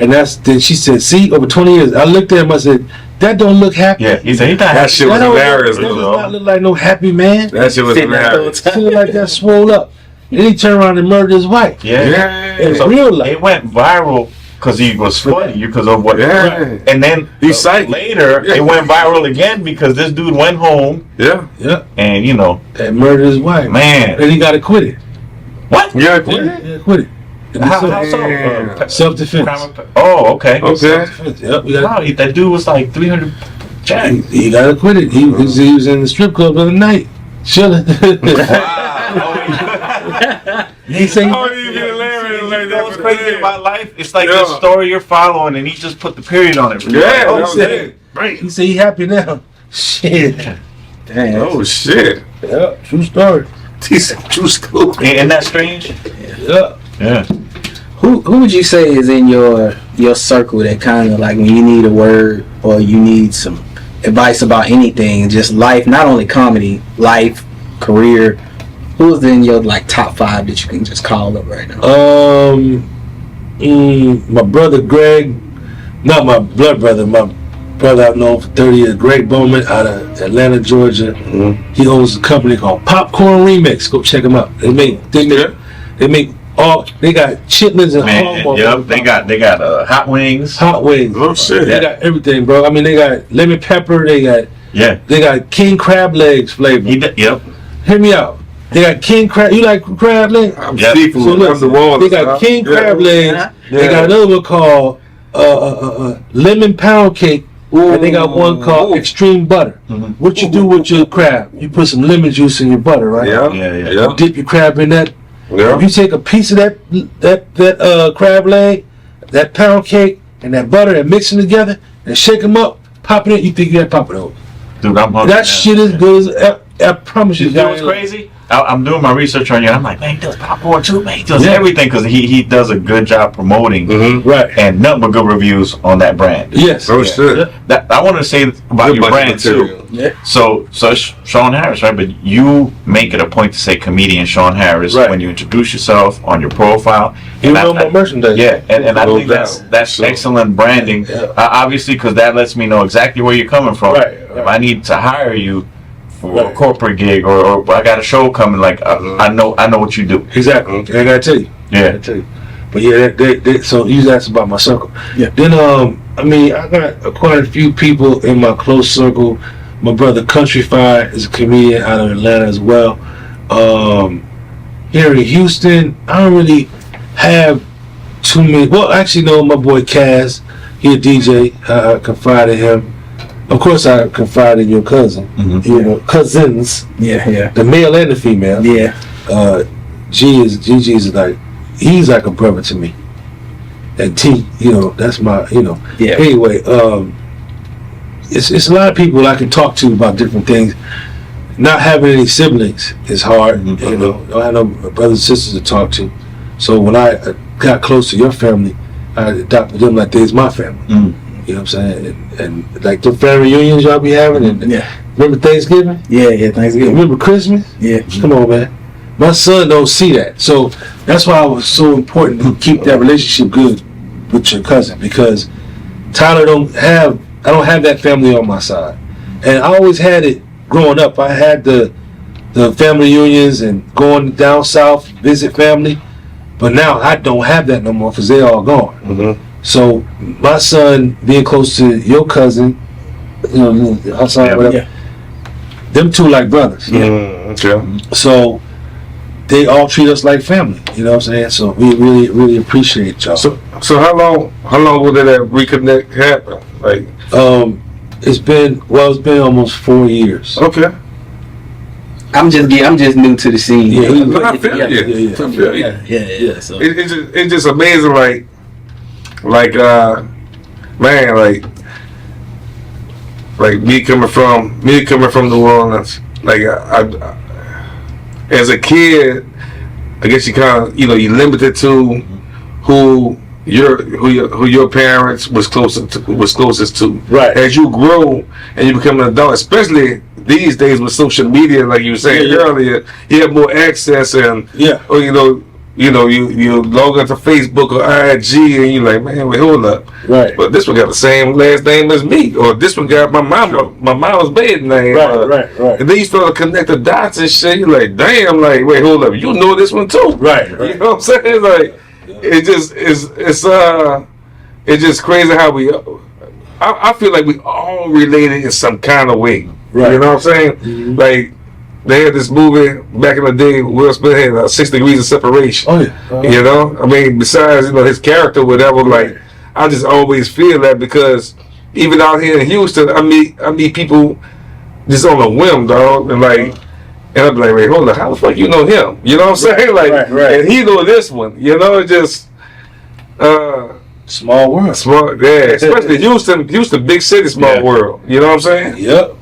And then she said, "See, over 20 years." I looked at him. I said, "That don't look happy." Yeah, he said he's not That happy. shit was hilarious. That does not look like no happy man. That shit was hilarious. She looked like that swole up. Then he turned around and murdered his wife. Yeah. In So real life. it went viral because he was funny because of what. Yeah. And then He's psychic. later it went viral again because this dude went home Yeah. Yeah. and And murdered his wife. man, And he got acquitted. what? Yeah. Yeah, acquitted. How so? Damn. Self-defense. Oh, okay. Okay. Self-defense. Yep. Wow, that dude was like 300 jack. He got acquitted. He was in the strip club the other night, chilling. He said, Oh, you get hilarious like You know what's that. crazy about life? It's like Yeah. the story you're following, and he just put the period on it. Yeah, Oh, that was shit. it. Right. he said he happy now. Shit. Damn. Oh shit. Yeah, true story. He said true story. Isn't that strange? Yeah. Yeah. Who would you say is in your circle that kind of like when you need a word or you need some advice about anything, just life, not only comedy, life, career, Who's in your like top 5 that you can just call up right now? My brother Greg, not my blood brother, my brother I've known for 30 years, Greg Bowman out of Atlanta, Georgia. He owns a company called Popcorn Remix. Go check him out. They make all. They got chitlins and Hallmark. Yep, they got hot wings. Hot wings. Oh shit. They got everything, bro. I mean, they got lemon pepper. They got king crab legs flavor. Yep. Hear me out. They got king crab. You like crab legs? I'm Yep. seafood. So look, I'm the wall. they got king crab legs. They got another one called lemon pound cake. And they got one called extreme butter. What you do with your crab? You put some lemon juice in your butter, right? Yeah. You dip your crab in that. Yeah. If you take a piece of that crab leg, that pound cake, and that butter, and mix them together and shake them up, pop it in. You think you got to pop it over? Dude, I'm hungry. That shit is good as I promise you. You know what's crazy? I'm doing my research on you. I'm like, man, he does popcorn too, man. He does everything because he does a good job promoting Right. and nothing but good reviews on that brand. Yes. Oh shit. That I want to say about Good your brand material. too. Yeah. So it's Shawn Harris, right? But you make it a point to say comedian Shawn Harris when you introduce yourself on your profile. You know my merchandise. Yeah, and I No think doubt. that's excellent branding. Obviously, because that lets me know exactly where you're coming from. Right. If I need to hire you for a Right. corporate gig or I got a show coming, like I know what you do. Exactly. I gotta tell you. Yeah. But yeah, so you asked about my circle. Yeah. Then I mean, I got quite a few people in my close circle. My brother Countryfy is a comedian out of Atlanta as well. Here in Houston, I don't really have too many. Well, actually, no, my boy Kaz, he a DJ. I confide in him. Of course, I confide in your cousin. You know, cousins, Yeah. the male and the female. Yeah. GG is like, he's like a brother to me. And T, you know, that's my, you know. Yeah. Anyway, it's a lot of people I can talk to about different things. Not having any siblings is hard. You know, I don't have no brothers and sisters to talk to. So when I got close to your family, I adopted them like they's my family. You know what I'm saying? And like the family reunions y'all be having, and remember Thanksgiving? Yeah. Thanksgiving. Remember Christmas? Yeah. Come on, man. My son don't see that, so that's why it was so important to keep that relationship good with your cousin, because Tyler I don't have that family on my side, and I always had it growing up. I had the family reunions and going down south visit family, but now I don't have that no more because they all gone. So my son being close to your cousin, you know, Hassan, whatever, them two like brothers. So they all treat us like family. You know what I'm saying? So we really appreciate y'all. So how long will that reconnect happen? Like it's been almost 4 years. okay. I'm just new to the scene. Yeah, I feel you. I feel you. Yeah. So It's just amazing, man, like me coming from New Orleans, like I as a kid, I guess you kind of, you know, you limited to who your parents was closest to. Right. As you grow and you become an adult, especially these days with social media, like you were saying earlier, you have more access and or you log into Facebook or IG and you're like, man, wait, hold up. Right. But this one got the same last name as me, or this one got my mom's maiden name. Right. And then you start to connect the dots and shit. You're like, damn, like, wait, hold up, you know this one too. Right. You know what I'm saying? Like, it's just crazy how I feel like we all related in some kind of way. Right. You know what I'm saying? Like, they had this movie back in the day, Will Smith had 6 Degrees of Separation. Oh yeah. You know? I mean, besides, you know, his character, whatever, like, I just always feel that because even out here in Houston, I meet people just on a whim, dog, and like, and I'm like, wait, hold on, how the fuck you know him? You know what I'm saying? Like, and he know this one, you know, it just, small world. especially Houston, big city, small world, you know what I'm saying? Yep.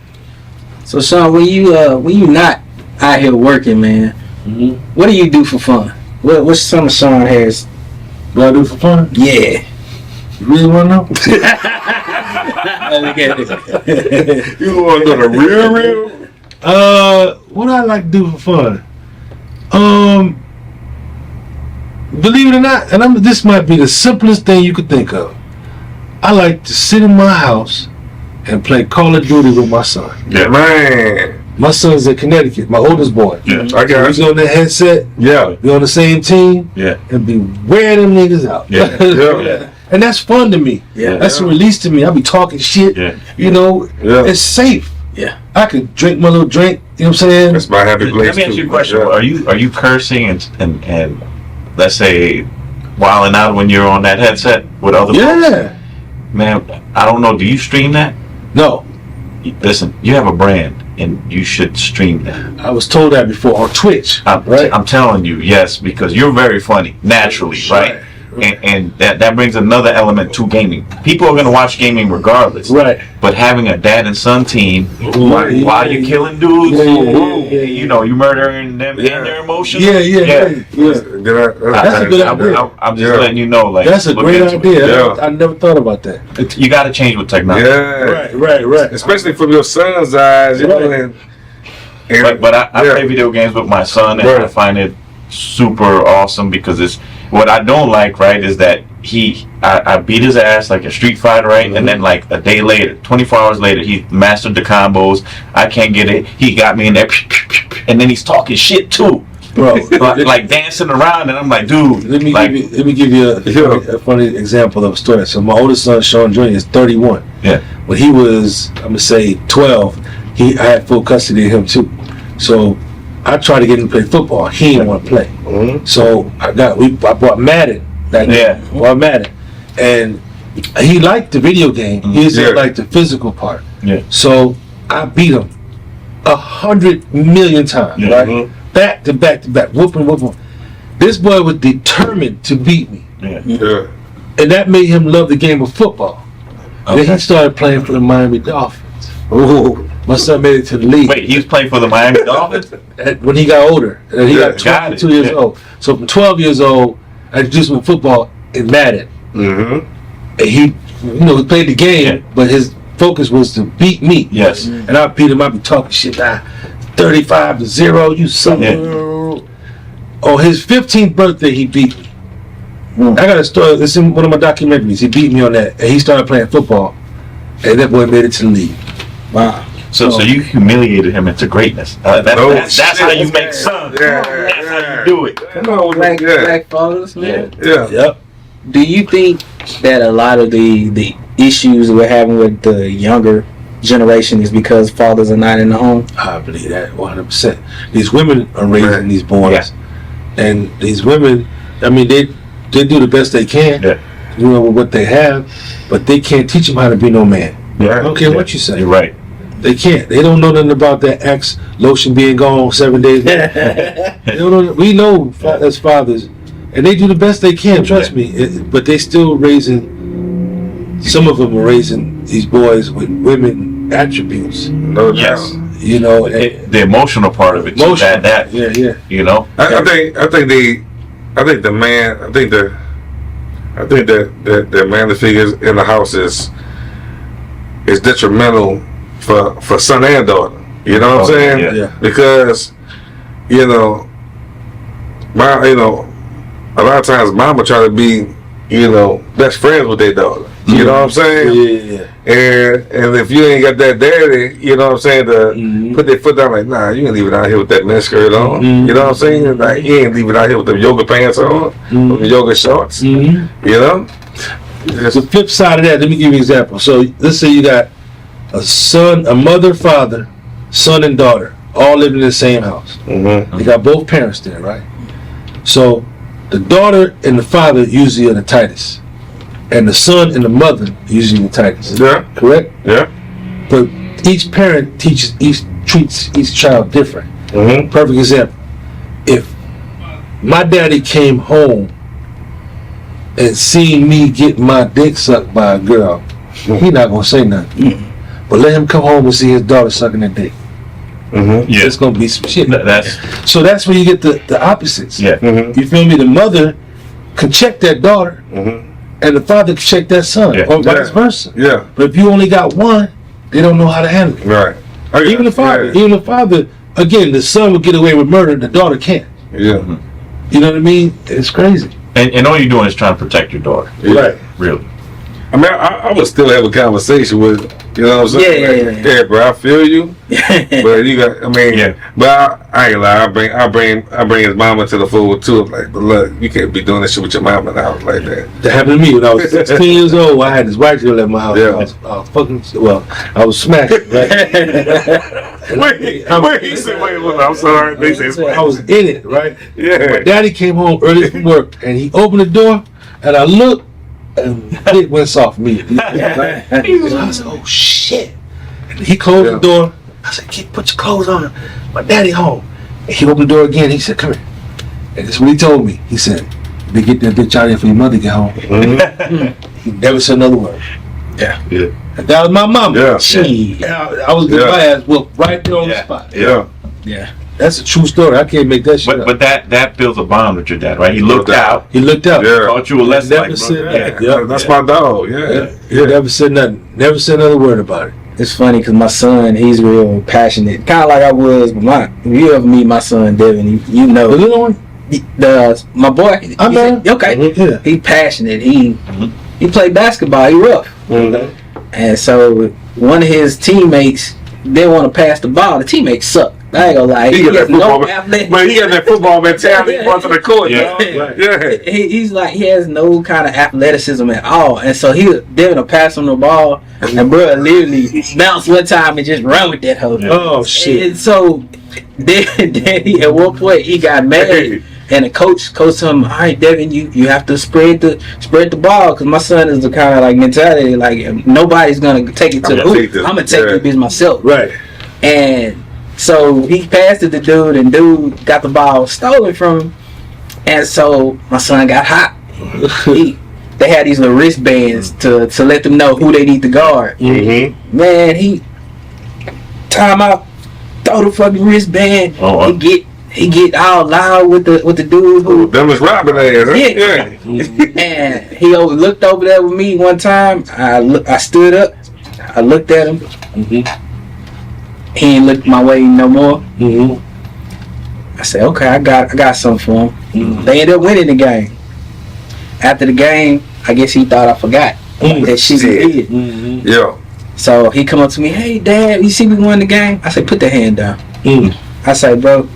So Sean, when you not out here working, man, what do you do for fun? What's some of Shawn Harris? What I do for fun? Yeah. You really want to know? You want to know the real? What I like to do for fun? Believe it or not, and this might be the simplest thing you could think of. I like to sit in my house and play Call of Duty with my son. Yeah, man. My son's in Connecticut, my oldest boy. Yeah. I got He's on that headset, Yeah. be on the same team, Yeah. and be wearing them niggas out. Yeah. Yeah. And that's fun to me. Yeah. That's a release to me. I be talking shit. Yeah. You know, Yeah. it's safe. Yeah. I could drink my little drink. You know what I'm saying? That's my happy place. Let me ask you a too. question. Yeah. Are you cursing and let's say wilding out when you're on that headset with other folks? Yeah. Man, I don't know. Do you stream that? No, Listen, you have a brand and you should stream that. I was told that before on Twitch. Right. I'm telling you, yes, because you're very funny naturally, right? And that brings another element to gaming. People are gonna watch gaming regardless. Right. But having a dad and son team while you're killing dudes, you know, you murdering them and their emotions. Yeah. That's a good idea. I'm just letting you know, like That's a look great into it. idea. Yeah. I never thought about that. You got to change with technology. Yeah. Right. Especially from your son's eyes, you know. Right. But I play video games with my son, and I find it super awesome because it's what I don't like, right, is that I beat his ass like a Street Fighter, right, and then like a day later, 24 hours later, he mastered the combos. I can't get it. He got me in there, and then he's talking shit too, Bro. like dancing around, and I'm like, dude, Let me like, give you a funny example of a story. So my oldest son, Shawn Jr., is 31. yeah, When he was, I'm gonna say 12, I had full custody of him too. So I tried to get him to play football. He didn't want to play. Mhm. So I bought Madden. Bought Madden, and he liked the video game. He just didn't like the physical part. Yeah. So I beat him 100 million times. Yeah. Right. Mhm. Back to back to back. Whooping. This boy was determined to beat me. Yeah. And that made him love the game of football. Then he started playing for the Miami Dolphins. Ooh. My son made it to the league. Wait, he was playing for the Miami Dolphins? When he got older. And he got got 22 it. years Yeah. old. So from 12 years old, I introduced him to football in Madden. Mm-hmm. And he, he played the game, Yeah. but his focus was to beat me. Yes. And I beat him. I be talking shit. 35-0, you son. Yeah. On his 15th birthday, he beat me. I got a story. It's in one of my documentaries. He beat me on that, and he started playing football, and that boy made it to the league. Wow. So you humiliated him into greatness. That's how you shit. make sons. Yeah. That's how you do it. Come on, Black fathers, man. Yeah. Yep. Do you think that a lot of the issues we're having with the younger generation is because fathers are not in the home? I believe that 100%. These women are raising these boys, and these women, I mean, they do the best they can, with what they have, but they can't teach them how to be no man. Yeah. I don't care what you say. You're right. They can't. They don't know nothing about that Axe lotion being gone 7 days. They don't know. We know as fathers, and they do the best they can. Trust me. But they still raising. Some of them are raising these boys with women attributes. No doubt. Yes. And The emotional part of it. Too, emotional. that Yeah. I think the man figures in the house is detrimental for son and daughter. You know what I'm saying? Yeah. Because a lot of times mama try to be best friends with their daughter. You know what I'm saying? Yeah. And if you ain't got that daddy, you know what I'm saying, to put their foot down like, nah, you ain't leaving out here with that miniskirt on. You know what I'm saying? Like, you ain't leaving out here with them yoga pants on, with the yoga shorts. You know? The flip side of that, let me give you an example. So let's say you got a mother, father, son, and daughter, all living in the same house. They got both parents there, right? So the daughter and the father usually are the tightest, and the son and the mother usually the tightest. Yeah. Correct? Yeah. But each parent treats each child different. Perfect example. If my daddy came home and seen me get my dick sucked by a girl, he not gonna say nothing. But let him come home and see his daughter sucking that dick. It's gonna be some shit. So that's where you get the opposites. Yeah. You feel me? The mother can check that daughter, and the father can check that son, or vice versa. Yeah. But if you only got one, they don't know how to handle it. Right. Even the father, again, the son will get away with murder, the daughter can't. Yeah. You know what I mean? It's crazy. And all you're doing is trying to protect your daughter. Yeah. Right. Really. I mean, I would still have a conversation with, you know what I'm saying? Yeah. Yeah, bro, I feel you. But you got, I mean, Yeah. but I ain't lie. I bring his mama to the fold too. I'm like, but look, you can't be doing this shit with your mama now like that. That happened to me when I was 16 years old. I had this white girl at my house. Yeah. I was fucking, well, I was smacking, right? Wait, he said, wait, look, I'm sorry. They said, I was in it, right? yeah. My daddy came home early from work, and he opened the door, and I looked, and it went soft immediately. Right? And I said, oh, shit. And he closed the door. I said, kid, put your clothes on. My daddy home. And he opened the door again. He said, come here. And this is what he told me. He said, they get that bitch out of here for your mother to get home. He never said another word. Yeah. And that was my mama. Yeah. She, I was getting my ass whooped right there on the spot. Yeah. That's a true story. I can't make that shit up. But that builds a bond with your dad, right? He looked out. He looked out. Yeah. Taught you a lesson. Never Like, said bro, that. Yeah. That's my dog. Yeah. He never said nothing. Never said another word about it. It's funny because my son, he's real passionate, kind of like I was. But if you ever meet my son Devin, you know. The little one? My boy. I know. Okay. Yeah. He passionate. He played basketball. He rough. And so one of his teammates didn't want to pass the ball. The teammates suck. I ain't gonna lie. He got that football mentality Yeah. going to the court. Yeah. Dog. Yeah. He's like, he has no kind of athleticism at all, and so he didn't a pass on the ball, and bro literally bounced one time and just run with that hoe. Oh, shit. And so then he, at one point he got mad, and the coach told him, "All right, Devin, you have to spread the ball, because my son is the kind of like mentality like nobody's gonna take it to the hoop. I'm gonna take the bitch myself." Right. And so he passed it to dude, and dude got the ball stolen from him. And so my son got hot. They had these little wristbands to let them know who they need to guard. Mm-hmm. Man, he time out, throw the fucking wristband. He get all loud with the dude who Them was robbing ass. Huh? Yeah. And he looked over there with me one time. I stood up. I looked at him. He ain't looked my way no more. I said, okay, I got something for him. They ended up winning the game. After the game, I guess he thought I forgot that shit he did. Yeah. So he come up to me, hey dad, you see we won the game? I said, put the hand down. I said, bro,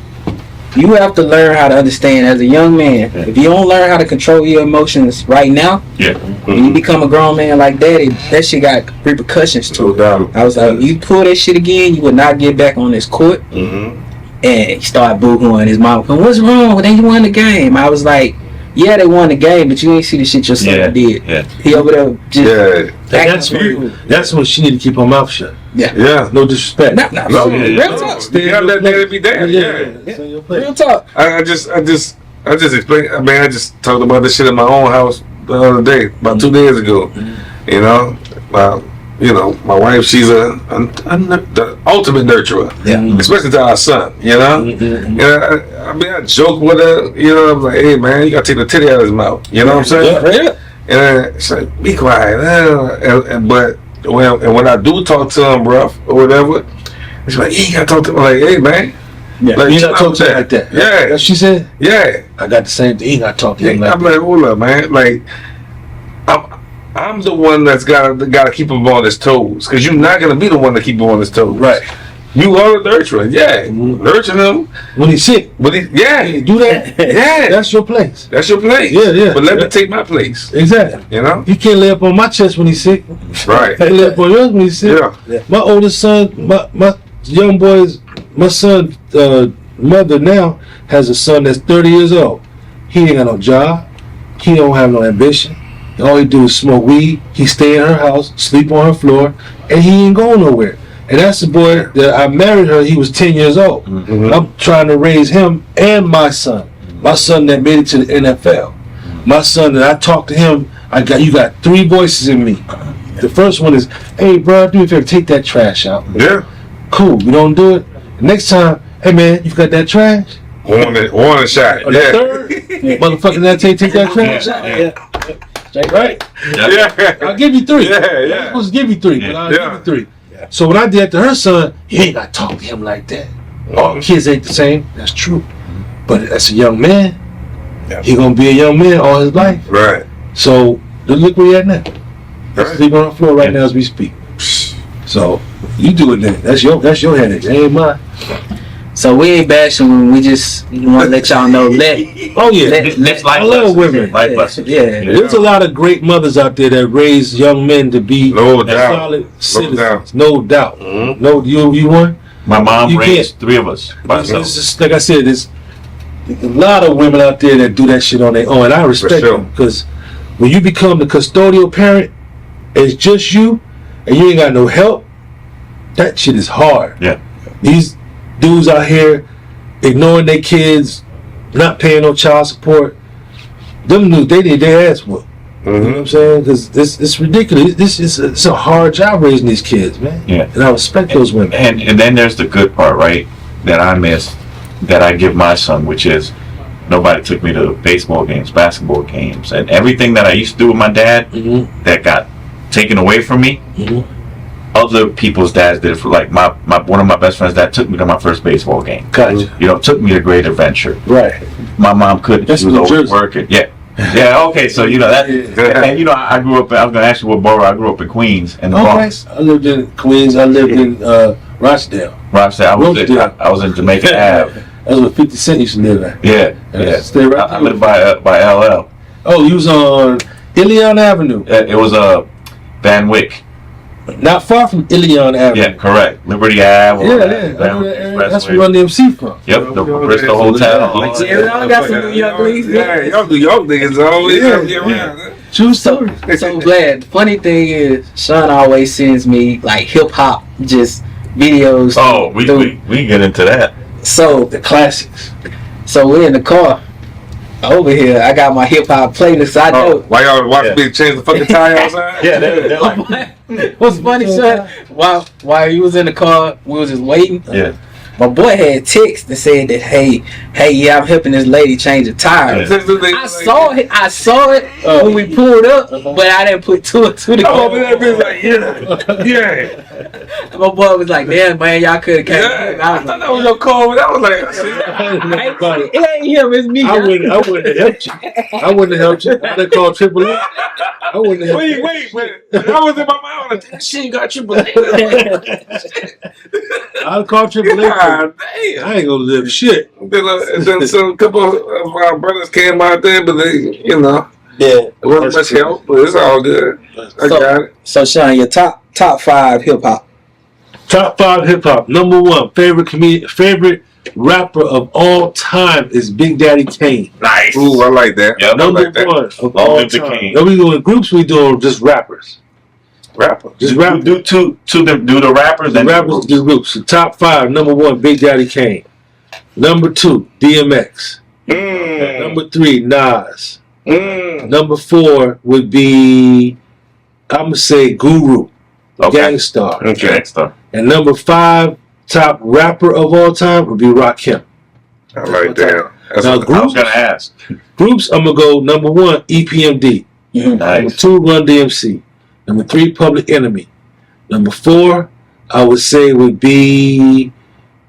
you have to learn how to understand as a young man. If you don't learn how to control your emotions right now, when you become a grown man like daddy, that shit got repercussions to it. I was like, you pull that shit again, you would not get back on this court. And he started boo-hooing. His mom going, what's wrong? Well, then you won the game. I was like, yeah, they won the game, but you ain't see the shit your son did. He over there just That's when she need to keep her mouth shut. Yeah. No disrespect. No, real talk. You gotta let that be that. Yeah. Real talk. I just explained. I mean, I just talked about this shit in my own house the other day, about 2 days ago. You know, my wife, she's the ultimate nurturer. Especially to our son. You know, and I mean, I joke with her. You know, I'm like, hey man, you gotta take the titty out of his mouth. You know what I'm saying? And she's like, be quiet. But when I do talk to him rough or whatever, she's like, you gotta talk to him. I'm like, hey man. Like, you not talk to him like that. Yeah. That's she said? Yeah. I got the same thing. You not talk to him like I'm that. like, hold up, man. Like, I'm the one that's gotta keep him on his toes, because you're not gonna be the one to keep him on his toes. Right. You are the nurturer. Yeah. Nurture him. When he's sick. But do that. Yeah. That's your place. That's your place. Yeah. But let me take my place. Exactly. You know? He can't lay up on my chest when he's sick. Right. He lay up on yours when he's sick. Yeah. My oldest son, my young boys, my son, mother now has a son that's 30 years old. He ain't got no job. He don't have no ambition. All he do is smoke weed. He stay in her house, sleep on her floor, and he ain't going nowhere. And that's the boy that I married her. He was 10 years old. I'm trying to raise him and my son. My son that made it to the NFL. My son that I talked to him. You got 3 voices in me. The first one is, hey bro, do me a favor, take that trash out. Yeah. Cool. You don't do it. Next time, hey man, you got that trash? One shot. Or the third, motherfucker, that take that trash out. Right? Yeah. I'll give you 3. Yeah. I'm supposed to give you 3, but I'll give you 3. So when I did that to her son, you ain't got to talk to him like that. All kids ain't the same. That's true. But as a young man, Yeah. he gonna be a young man all his life. Right. So look where you at now. Right. Sleeping on the floor right now as we speak. So you do it then. That's your headache. That ain't mine. So we ain't bashing women. We just want to let y'all know. Oh yeah, That's I love women. Life lessons. Yeah. There's a lot of great mothers out there that raise young men to be No doubt. solid citizens. doubt. No doubt. Mhm. No, you won. My mom You raised 3 of us by It's herself. just, like I said, there's a lot of women out there that do that shit on their own, and I respect sure. them because when you become the custodial parent, it's just you, and you ain't got no help. That shit is hard. Yeah. These dudes out here ignoring their kids, not paying no child support. Them dudes, they need their ass whooped. You know what I'm saying? Because it's ridiculous. It's a hard job raising these kids, man. Yeah. And I respect those women. And then there's the good part, right? That I miss, that I give my son, which is nobody took me to baseball games, basketball games, and everything that I used to do with my dad Mm-hmm. that got taken away from me. Mm-hmm. Other people's dads did it for, like my one of my best friends' dad took me to my first baseball game. Gotcha. You know, took me to Great Adventure. Right. My mom couldn't. That's She was New always Jersey. working. Yeah. Yeah. Okay. So you know that. And you know, I grew up. I was gonna ask you what borough. I grew up in Queens and the Bronx. I lived in Queens. I lived in Rochdale. Rochester. I was in Jamaica Ave. That's where 50 Cent used to live at. Yeah. And Yeah. stay right I there. lived by LL. Oh, you was on Ilion Avenue. It was Van Wyck. Not far from Ilion Avenue. Yeah, correct. Liberty Ave. Yeah, or yeah. Van Wyck That's where Expressway. Run DMC from. Yep, the Bristol Hotel. Yeah, we all got some New York leads. Yeah, y'all do y'all niggas always Yeah, be around. True So story. glad. The funny thing is, Sean always sends me like hip hop just videos. Oh, we can get into that. So The classics. we're in the car over here. I got my hip hop playlist. I know. Why y'all watch Yeah. me change the fucking tire outside? Yeah, they're like, What's funny, Sean? While he was in the car, we was just waiting. yeah. My boy had text that said that, hey, yeah, I'm helping this lady change a tire. Yeah. I saw it when we pulled up, but I didn't put 2 and 2 together. Oh, man, that bitch like, yeah. My boy was like, damn, man, y'all could have came. Yeah. I I was thought like, that was your call, but that was like, it ain't him, it's me. I wouldn't have helped you. I wouldn't have helped you. I'd have called AAA. I wouldn't have helped wait. That was in my mind. That shit got you believe. I'd call AAA. God damn. I ain't gonna live shit. Then some couple of our brothers came out there, but they, you know, Yeah. it wasn't much help, but it's all good. I got it. So Sean, your top 5 hip hop. Top 5 hip hop. Number 1 favorite rapper of all time is Big Daddy Kane. Nice. Ooh, I like that. Yep. I Number like that. 1 of Long all live the time. King. Now we doing groups. We doing just rappers. Rapper. Just rappers. Do the rappers The and rappers do groups. The top 5. Number 1, Big Daddy Kane. Number 2, DMX. Number 3, Nas. Number 4 would be, I'm gonna say Guru, Okay. Gangstar. Okay. Next stuff. And number 5, top rapper of all time would be Rakim. I like that. That's Now, what I was groups, gonna ask. groups, I'm gonna go number 1, EPMD. Number Nice. 2, Run DMC. Number 3, Public Enemy. Number 4, I would say would be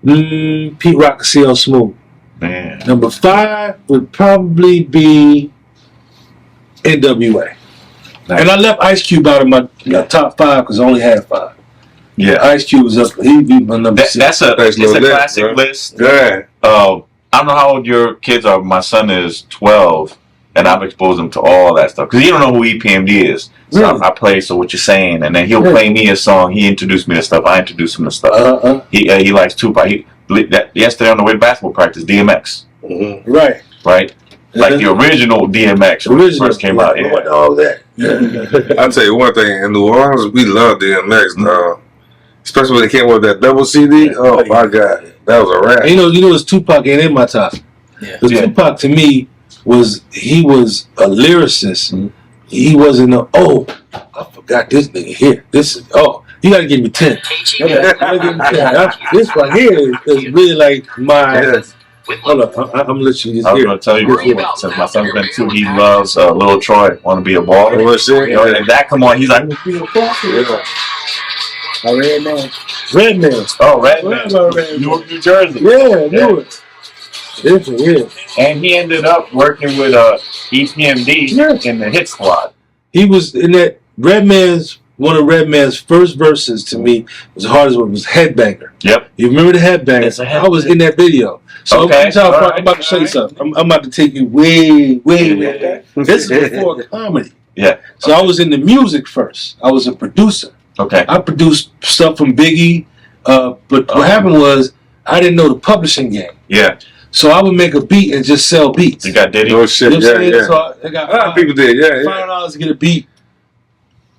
Pete Rock and CL Smooth. Man. Number 5 would probably be NWA. Nice. And I left Ice Cube out of my top 5 because I only had 5. Yeah. Ice Cube was up. He'd be my number 6. That's a Nice it's a little list, classic bro. list. Yeah. I don't know how old your kids are. My son is 12, and I've exposed him to all that stuff because he don't know who EPMD is. So Really? I play So What You Saying, and then he'll Really? play me a song. He introduced me to stuff. I introduced him to stuff. He likes Tupac. Yesterday on the way to basketball practice, DMX, Right. right? Like the original DMX when it first came out. Yeah. Yeah. All that. I'll tell you one thing. In New Orleans, we love DMX, dog. Especially when it came with that double CD. Oh, my God. That was a rap. And you know, it's Tupac ain't in my top. Yeah. But Yeah. Tupac to me was a lyricist. Mhm. He wasn't I forgot this nigga here. You gotta give me 10. You gotta give me 10. This right here is really like my. Yeah. Hold up, I'm gonna let you just I was hear. going to tell you, since my son's been 2, he loves Lil Troy, Want to Be a Baller. Oh, shit. You know, and that come on, he's like, Yeah. I read man. Redman. oh, Redman. Redman, Newark, New Jersey. Yeah, I knew it. Different, yeah. And he ended up working with EPMD in the Hit Squad. He was in that one of Redman's first verses to me was the hardest one was Headbanger. Yep. You remember the Headbanger? I was in that video. So okay. I'm about to show you something. I'm about to take you way back. This is before comedy. Yeah. So I was in the music first. I was a producer. Okay. I produced stuff from Biggie, but what happened was I didn't know the publishing game. Yeah. So I would make a beat and just sell beats. You got Diddy? Oh shit! You know what I'm saying? Yeah. So I got A lot of people did. Yeah. $5 to get a beat.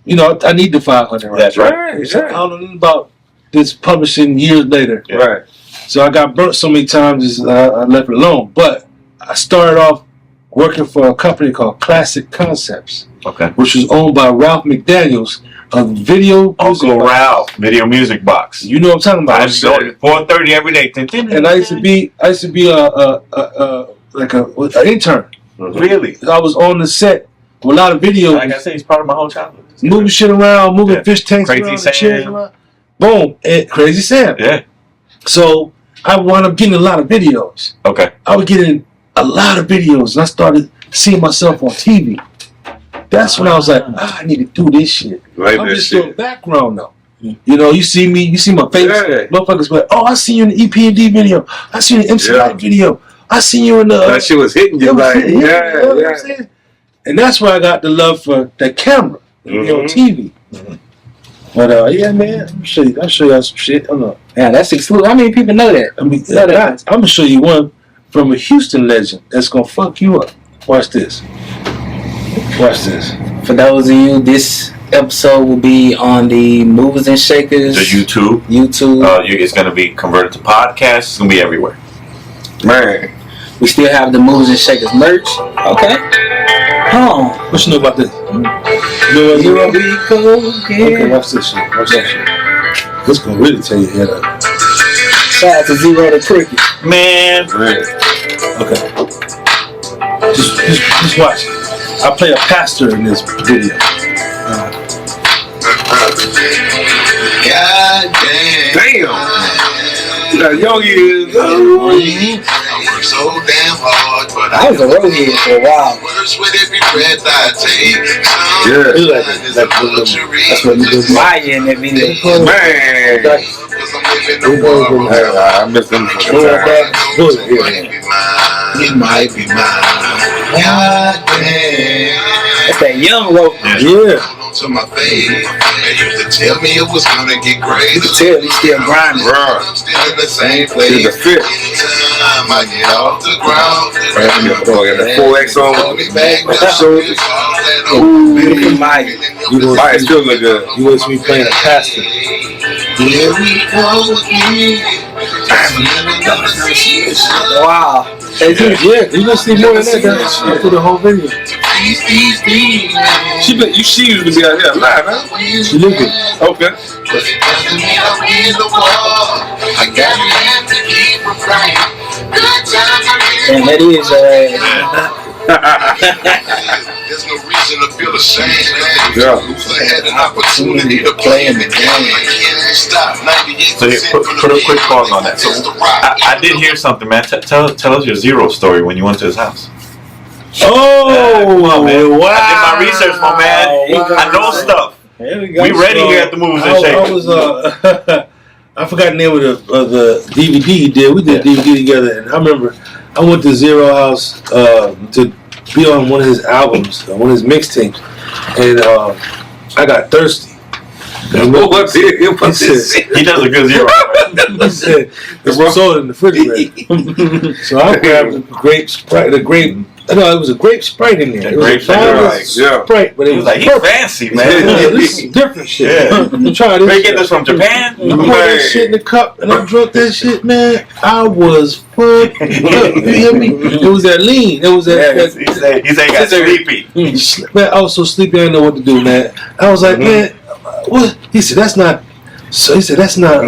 You know, I need the 500. That's right. So I don't know about this publishing years later. Yeah. Right. So I got burnt so many times, I left it alone. But I started off working for a company called Classic Concepts, Okay. which was owned by Ralph McDaniels of Video Uncle Music Ralph, Box. Video Music Box. You know what I'm talking about? I used to go to 4:30 every day. And I used to be an intern. Really? I was on the set with a lot of videos. Like I said, he's part of my whole childhood. Moving shit around, moving fish tanks Crazy around, Sam. chairs around. Boom, and Crazy Sam. Yeah. So I wound up getting a lot of videos. Okay. I was getting a lot of videos, and I started seeing myself on TV. That's when I was like, I need to do this shit. Like I'm that just shit. doing background though. You know, you see me, you see my face. Yeah. Motherfuckers like, oh, I see you in the EPMD video. I see you in the MC Light video. I see you in the. That shit was hitting you like, you know what I'm saying? And that's where I got the love for the camera, you know, TV. But yeah, man, I'll show y'all some shit. Hold on. Yeah, that's exclusive. How many people know that? I mean, I'm gonna show you one from a Houston legend that's gonna fuck you up. Watch this. Watch this. For those of you, this episode will be on the Movers and Shakers. The YouTube. It's going to be converted to podcast. It's going to be everywhere. Man. We still have the Movers and Shakers merch. Okay. What you know about this? You know what Here we go Okay, again. watch this shit. Watch that shit. This gonna really tear your head up. Shout out to Zero the Cricket. Man. Okay. Just watch it. I play a pastor in this video. God damn. Young years. I work so damn hard, but I was a roadhead for a while. worse with every breath I take. Yeah. It's like that's what you do. Maya in that video. Man. I miss them for the time. It might be mine. God damn. That's that young rope. Yeah. To my faith, they used to tell me it was gonna get great. Tell me still grinding. Bruh. I'm still in the same He's place. a fit. Anytime I get off the ground, Got the 4X on with the shoulders. Look at Maya. Mike still look good. You want me playing a pastor? Here we go again. Wow. Yeah, you gonna see more than that after the whole video. She used to be out here live, huh? She look good. Okay. But it doesn't mean I'm in the wall. I got to have to keep from crying. Good times are Damn, that is There's no reason to feel ashamed. Yeah. I had an opportunity to play in the game. I can't stop. 98% So here, put a quick pause on that. So I did hear something, man. Tell us your Zero story when you went to his house. Oh, Come on, man. wow. I did my research, my man. I know stuff. We ready here at the Movers and Shakers. I forgot the name of the DVD he did. We did DVD together, and I remember I went to Zero House to be on one of his albums, one of his mixtapes, and I got thirsty. What's it? He does a good Zero. He said, "There's some soda in the refrigerator." So I grabbed the grape Sprite, No, it was a grape Sprite in there. It was Grape a bottle Sprite, of yeah. Sprite, but He it was was like, he's fancy, man. Yeah, this is different shit. Yeah. You try this. They get shit. this from Japan? I poured that shit in the cup and I drank that shit, man. I was fucked up. You hear me? It was that lean. It was that. He said he got sleepy. Man, I was so sleepy I didn't know what to do, man. I was like, man, what? He said, that's not. So he said, that's not.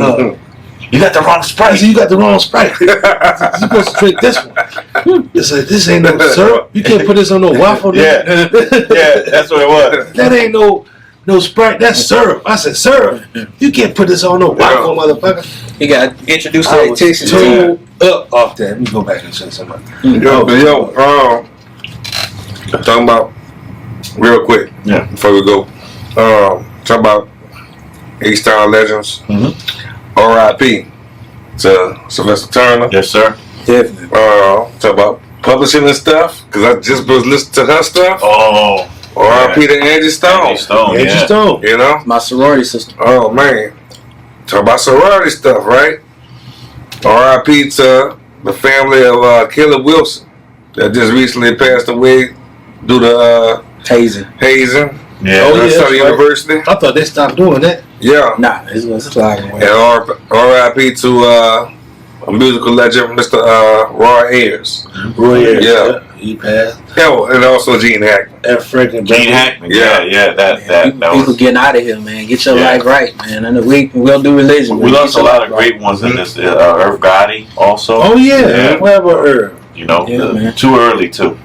You got the wrong I Sprite. said, you got the wrong Sprite. You're supposed to drink this one. It's like, this ain't no syrup. You can't put this on no waffle. Yeah, that's what it was. That ain't no no Sprite, that's syrup. I said, syrup? You can't put this on no waffle, motherfucker. You got introduced to I that was Texas too up off that. Let me go back and say something. Talking about real quick. Yeah. Before we go, talk about H-Town legends. R.I.P. to Sylvester Turner. Yes, sir. Definitely. Talk about publishing and stuff, because I just was listening to her stuff. Oh. R.I.P. to Angie Stone. Angie Stone. Angie Yeah. Stone. You know? My sorority sister. Oh man. Talk about sorority stuff, right? R.I.P. to the family of Caleb Wilson that just recently passed away due to Hazing. hazing. Yeah. Oh, yeah. Southern that's right. University. I thought they stopped doing that. Yeah. Nah, it's sliding away. And R.I.P. to a musical legend, Mr. Roy Ayers. Roy Ayers. Yeah. He passed. Yeah, and also Gene Hackman. And Franklin Gene Hackman. Yeah. That People was. getting out of here, man. Get your Yeah. life right, man. I know we'll do religion. We but lost get a your lot life of right. great ones in this. Irv Gotti also. Oh, yeah. Yeah. Where about her? You know, Yeah, man. too early too.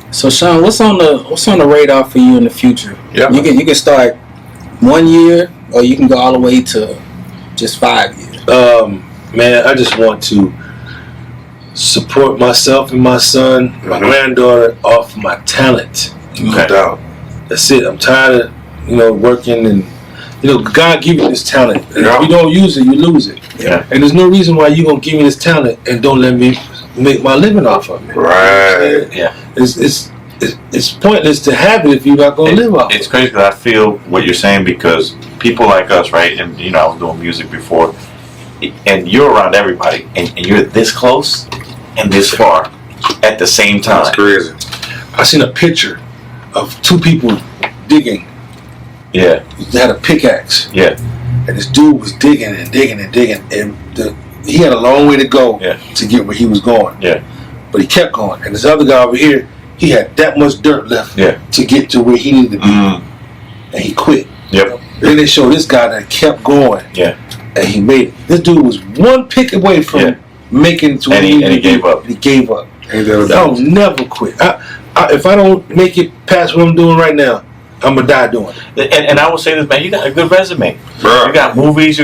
So Shawn, what's on the radar for you in the future? Yeah. You can start 1 year, or you can go all the way to just 5 years. Man, I just want to support myself and my son, my granddaughter, off my talent. No doubt. That's it. I'm tired of, working and, God give you this talent. And Yeah. if you don't use it, you lose it. Yeah. And there's no reason why you gonna give me this talent and don't let me make my living off of it. Right. Yeah. It's pointless to have it if you're not gonna live off It's it. crazy because I feel what you're saying, because people like us, right? And I was doing music before, and you're around everybody, and you're this close and this far at the same time. That's crazy. I seen a picture of two people digging. Yeah. They had a pickaxe. Yeah. And this dude was digging and digging and digging, and he had a long way to go to get where he was going. Yeah. But he kept going. And this other guy over here, he had that much dirt left to get to where he needed to be, and he quit. Yep. Then they showed this guy that kept going, and he made it. This dude was one pick away from making it to where And he he gave up. He gave up. Ain't that a I'll never quit. If I don't make it past what I'm doing right now, I'm gonna die doing it. And I will say this, man, you got a good resume. Bruh. You got movies,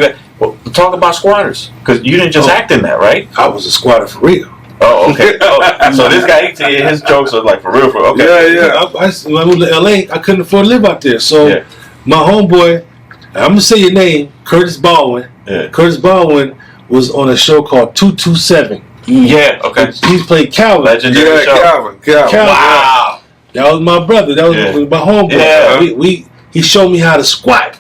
talk about Squatters, because you didn't just act in that, right? I was a squatter for real. Oh, okay. So this guy, his jokes are like for real. Okay. Yeah. When I moved to LA, I couldn't afford to live out there. So my homeboy, I'm gonna say your name, Curtis Baldwin. Yeah. Curtis Baldwin was on a show called 227. Yeah. Okay. He played Calvin. Legendary show. Calvin. Wow. That was my brother. That was my homeboy. Yeah. He showed me how to squat.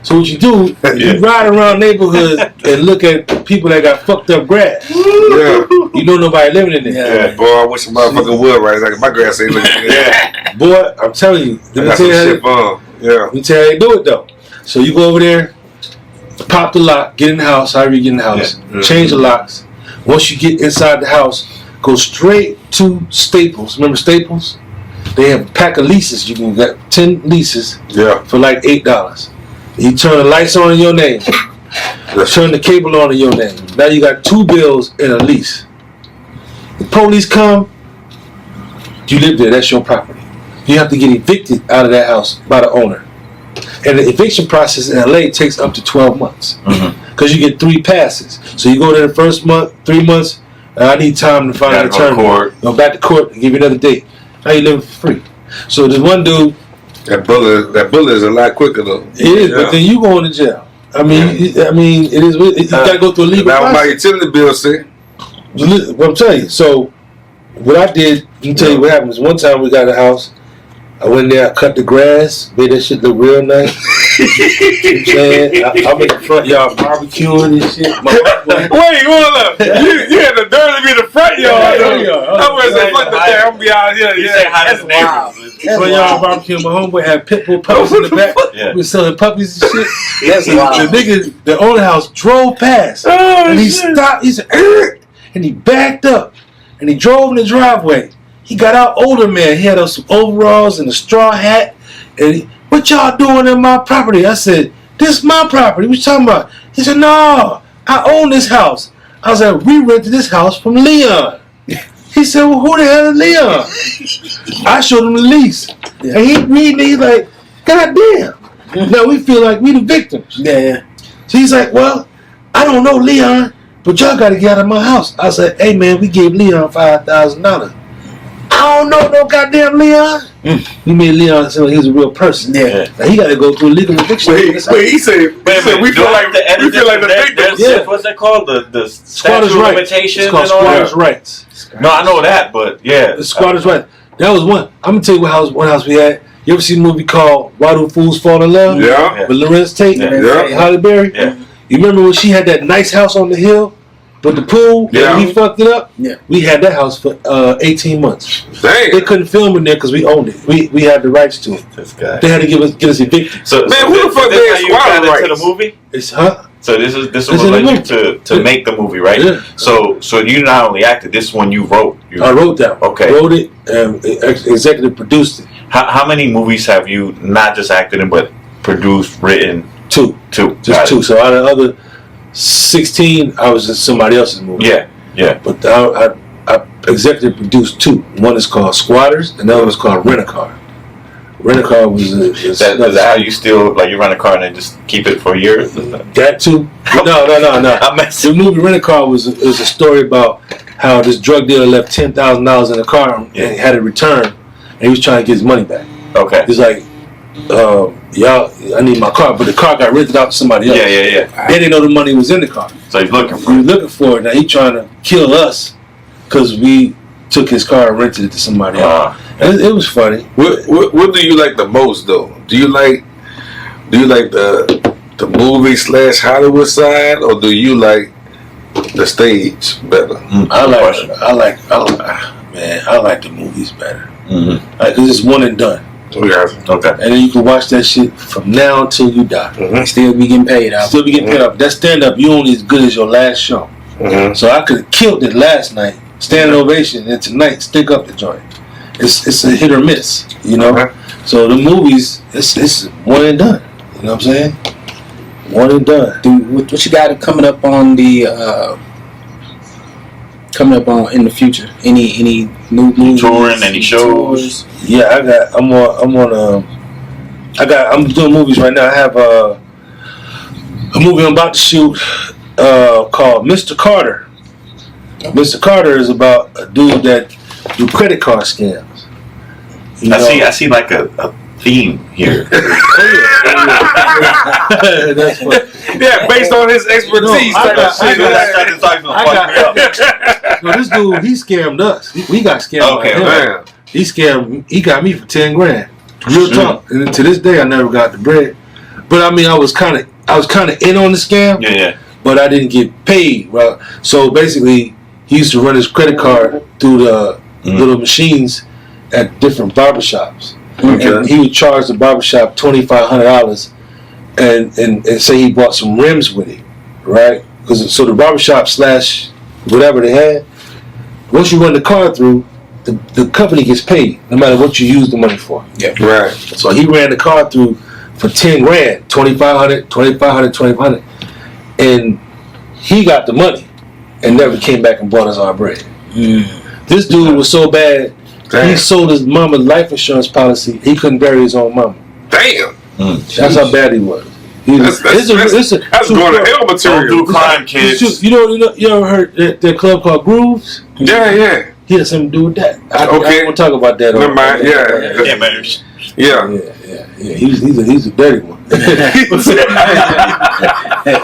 So what you do, you ride around neighborhoods and look at people that got fucked up grass. Yeah. You know nobody living in there. Yeah. Boy, I wish a motherfucker would, right? Like my grass ain't looking good. Yeah. Boy, I'm telling you. I got some shit for him. Yeah. Let me tell you how you do it though. So you go over there, pop the lock, get in the house, however you get in the house, change the locks. Once you get inside the house, go straight to Staples. Remember Staples? They have a pack of leases. You can get 10 leases for like $8. You turn the lights on in your name. Turn the cable on in your name. Now you got 2 bills and a lease. The police come, you live there, that's your property. You have to get evicted out of that house by the owner. And the eviction process in LA takes up to 12 months. Because you get 3 passes. So you go there the first month, 3 months, I need time to find an attorney. Go back to court and give you another date. Now you live for free. So there's one dude. That bullet is a lot quicker though. It is, but then you going to jail. I mean, it is. You got to go through a legal process. Now my utility bill, see. What I'm telling you. So what I did, let me tell you what happened. Is one time we got a house. I went there, I cut the grass, made that shit look real nice. You know what I'm saying? I'm in the front yard barbecuing and shit. Wait, hold up. You had the dirt to be in the front yard. I was say, fuck the thing, I'm gonna be out here. That's wild. Front yard barbecuing. My homeboy had pit bull puppies in the back. We were selling puppies and shit. That's wild. The nigga, the owner house drove past. And he stopped, he said, "Ugh," and he backed up. And he drove in the driveway. He got out, older man. He had some overalls and a straw hat. And what y'all doing in my property? I said, this is my property. What you talking about? He said, no, I own this house. I was like, we rented this house from Leon. He said, well, who the hell is Leon? I showed him the lease. And he reading it, he's like, God damn. Now we feel like we the victims. Yeah. So he's like, well, I don't know Leon, but y'all got to get out of my house. I said, hey man, we gave Leon $5,000. I don't know no goddamn Leon. We made Leon sound like he's a real person. Yeah. Now he got to go through legal eviction. Wait, he said we feel like the victims. Yeah. What's that called? The Squatters' statute of rights. limitations It's called and all that? squatters' rights. No, I know that, but yeah. The squatters' rights. That was one. I'm gonna tell you one house we had. You ever seen a movie called Why Do Fools Fall in Love? Yeah. With Lorenz Tate Yeah. and Halle Berry? Yeah. You remember when she had that nice house on the hill with the pool? Yeah. And he fucked it up? Yeah. We had that house for 18 months. They Damn. couldn't film in there because we owned it. We had the rights to it. This guy. They had to get us evicted. So, Man, who the fuck this made how you got squatter into rights? the movie? It's huh? So this was It's what in the led you movie. to make the movie, right? Yeah. So you not only acted, this one you wrote. I wrote that one. Okay. Wrote it and executive produced it. How many movies have you not just acted in, but produced, written? Two. Two. Just Got it. two. So out of the other 16, I was in somebody else's movie. Yeah. Yeah. But I executive produced two. One is called Squatters, and the other is called Rent-A-Car. Rent-A-Car was Is that how you still like you run a car and then just keep it for years? that too. No. I'm messing. The movie Rent-A-Car was a story about how this drug dealer left $10,000 in the car and had it returned, and he was trying to get his money back. Okay. He's like, y'all, I need my car, but the car got rented out to somebody else. Yeah. They didn't know the money was in the car. So he's looking for He was it. looking for it. Now he trying to kill us because we took his car and rented it to somebody else. It was funny. What do you like the most though? Do you like the movie / Hollywood side, or do you like the stage better? I like the movies better. Mm-hmm. Like, 'cause it's one and done. Yeah. Okay. And then you can watch that shit from now until you die. Still be getting paid out. Still be getting paid up. That stand up, you only as good as your last show. Mm-hmm. So I could have killed it last night, standing ovation, and tonight stick up the joint. It's a hit or miss, you know. Okay. So the movies, it's one and done. You know what I'm saying? One and done. Dude, what you got coming up on the in the future? Any new movies? Touring, any shows? Yeah, I'm doing movies right now. I have a movie I'm about to shoot called Mr. Carter. Mr. Carter is about a dude that do credit card scams. You know? I see like a theme here. That's what, Yeah, based on his expertise. no, this dude, he scammed us. We got scammed. Okay, by him. Man. He got me for 10 grand. Real talk. And to this day, I never got the bread. But I mean, I was kind of in on the scam. Yeah. But I didn't get paid. Right? So basically, he used to run his credit card through the little machines at different barbershops. Okay. And he would charge the barbershop $2,500 and say he bought some rims with it, right? So the barbershop / whatever they had, once you run the card through, the company gets paid no matter what you use the money for. Yeah. Right. So he ran the card through for 10 grand, 2,500, 2,500, 2,500, and he got the money and never came back and bought us our bread. This dude was so bad. Damn. He sold his mama life insurance policy. He couldn't bury his own mama. Damn. That's how bad he was. That's going to hell Don't material. do crime, kids. You ever heard that club called Grooves? Yeah. He had something to do with that. I don't want to talk about that. Never mind. Yeah. Yeah, man. Yeah. He's a dirty one.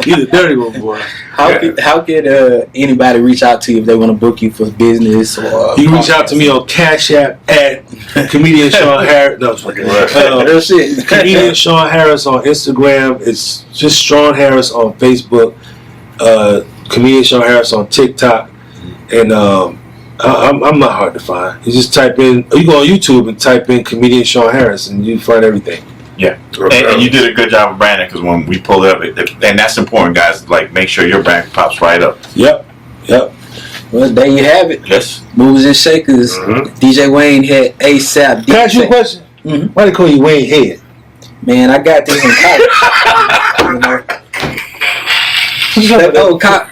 He's a dirty one, boy. How could anybody reach out to you if they want to book you for business or? You can reach out to me on Cash App at comedian Shawn Harris. No, it's fucking Real shit. comedian Shawn Harris on Instagram. It's just Shawn Harris on Facebook. Comedian Shawn Harris on TikTok, and I'm not hard to find. You just type in. You go on YouTube and type in comedian Shawn Harris, and you find everything. Yeah, and you did a good job of branding because when we pulled it up, and that's important, guys. Like, make sure your brand pops right up. Yep. Well, there you have it. Yes. Movers and Shakers. DJ Waynehead, ASAP. Can I ask you a question? Why they call you Waynehead? Man, I got this in college. You know?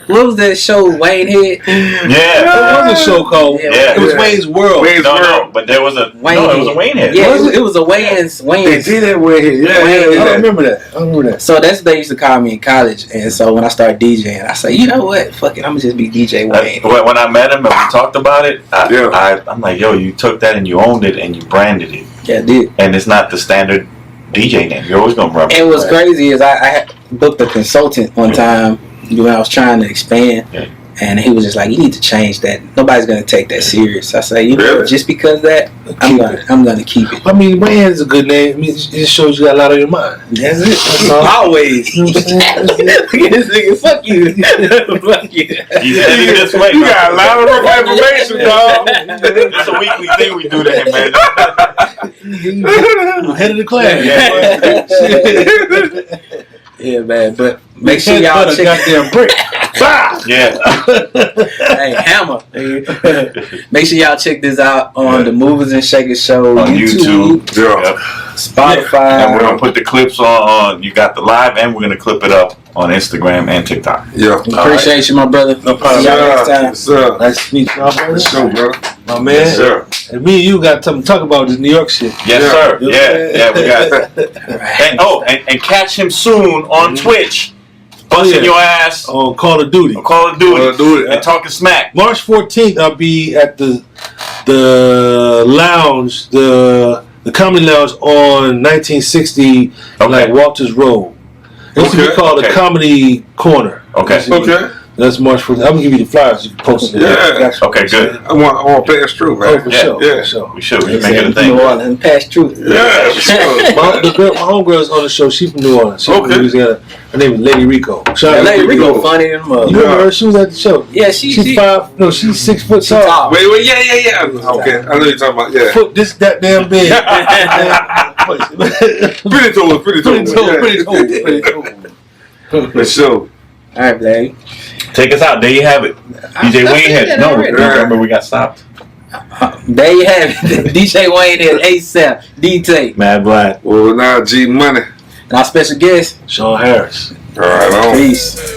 What was that show, Waynehead? Yeah. There was a show called. Yeah. It was Wayne's World. No, but there was a no. It was a Waynehead. Yeah, it was a Wayne's. They did that way. Yeah. I remember that. So that's what they used to call me in college, and so when I started DJing, I said, you know what? Fuck it, I'm gonna just be DJ Wayne. When I met him and we talked about it, I'm like, yo, you took that and you owned it and you branded it. Yeah, I did. And it's not the standard DJ name. You're always gonna rub it. And what's crazy is I had booked a consultant one time when I was trying to expand, and he was just like, "You need to change that. Nobody's gonna take that serious." I say, "You know, just because of that, I'm gonna keep it." I mean, Wayne is a good name. I mean, it just shows you got a lot on your mind. That's it. That's always. You know what I'm saying? Look at this nigga. Fuck you. Fuck you. He's headed this way. You got a lot of information, dog. It's a weekly thing we do to him, man. I'm head of the class. Yeah, man. But make sure y'all check goddamn brick. Yeah. Hey, hammer. Make sure y'all check this out on the Movers and Shakers show On YouTube. Spotify. And we're gonna put the clips on. You got the live, and we're gonna clip it up on Instagram and TikTok. Yeah. Appreciate you, my brother. No problem. See y'all next time. Yes, sir. Nice to meet you, my brother. Show, brother. My man. Yes, sir. And me and you got something to talk about this New York shit. Yes, Yeah. sir. Yeah, we got it. And catch him soon on Twitch, busting your ass On Call of Duty. on Call of Duty and talking smack. March 14th, I'll be at the lounge, the comedy lounge on 1960, like Walters Road. It used to be called the Comedy Corner. Okay. Okay. That's March 14th. I'm gonna give you the flyers. You can post it. Yeah. Okay, good. I want to pass through, man. Oh, for sure. Yeah. For sure. We should. We make it a thing. New Orleans, past truth. Yeah, for sure. My homegirl's on the show. She's from New Orleans. She's from Okay. Louisiana. Her name is Lady Rico. Shout out Lady to Rico funny than mother. You remember her? She was at the show. Yeah, She's she 5. No, she's 6 foot she tall. tall. Wait, yeah. Okay, I know you're talking about, yeah. Foot this that damn big. Pretty tall. For sure. All right, baby. Take us out. There you have it. DJ Waynehead. No, remember we got stopped. There you have it. DJ Waynehead, ASAP, D-Tape. Mad Black. Well, now G Money. And our special guest, Shawn Harris. All right, on. peace.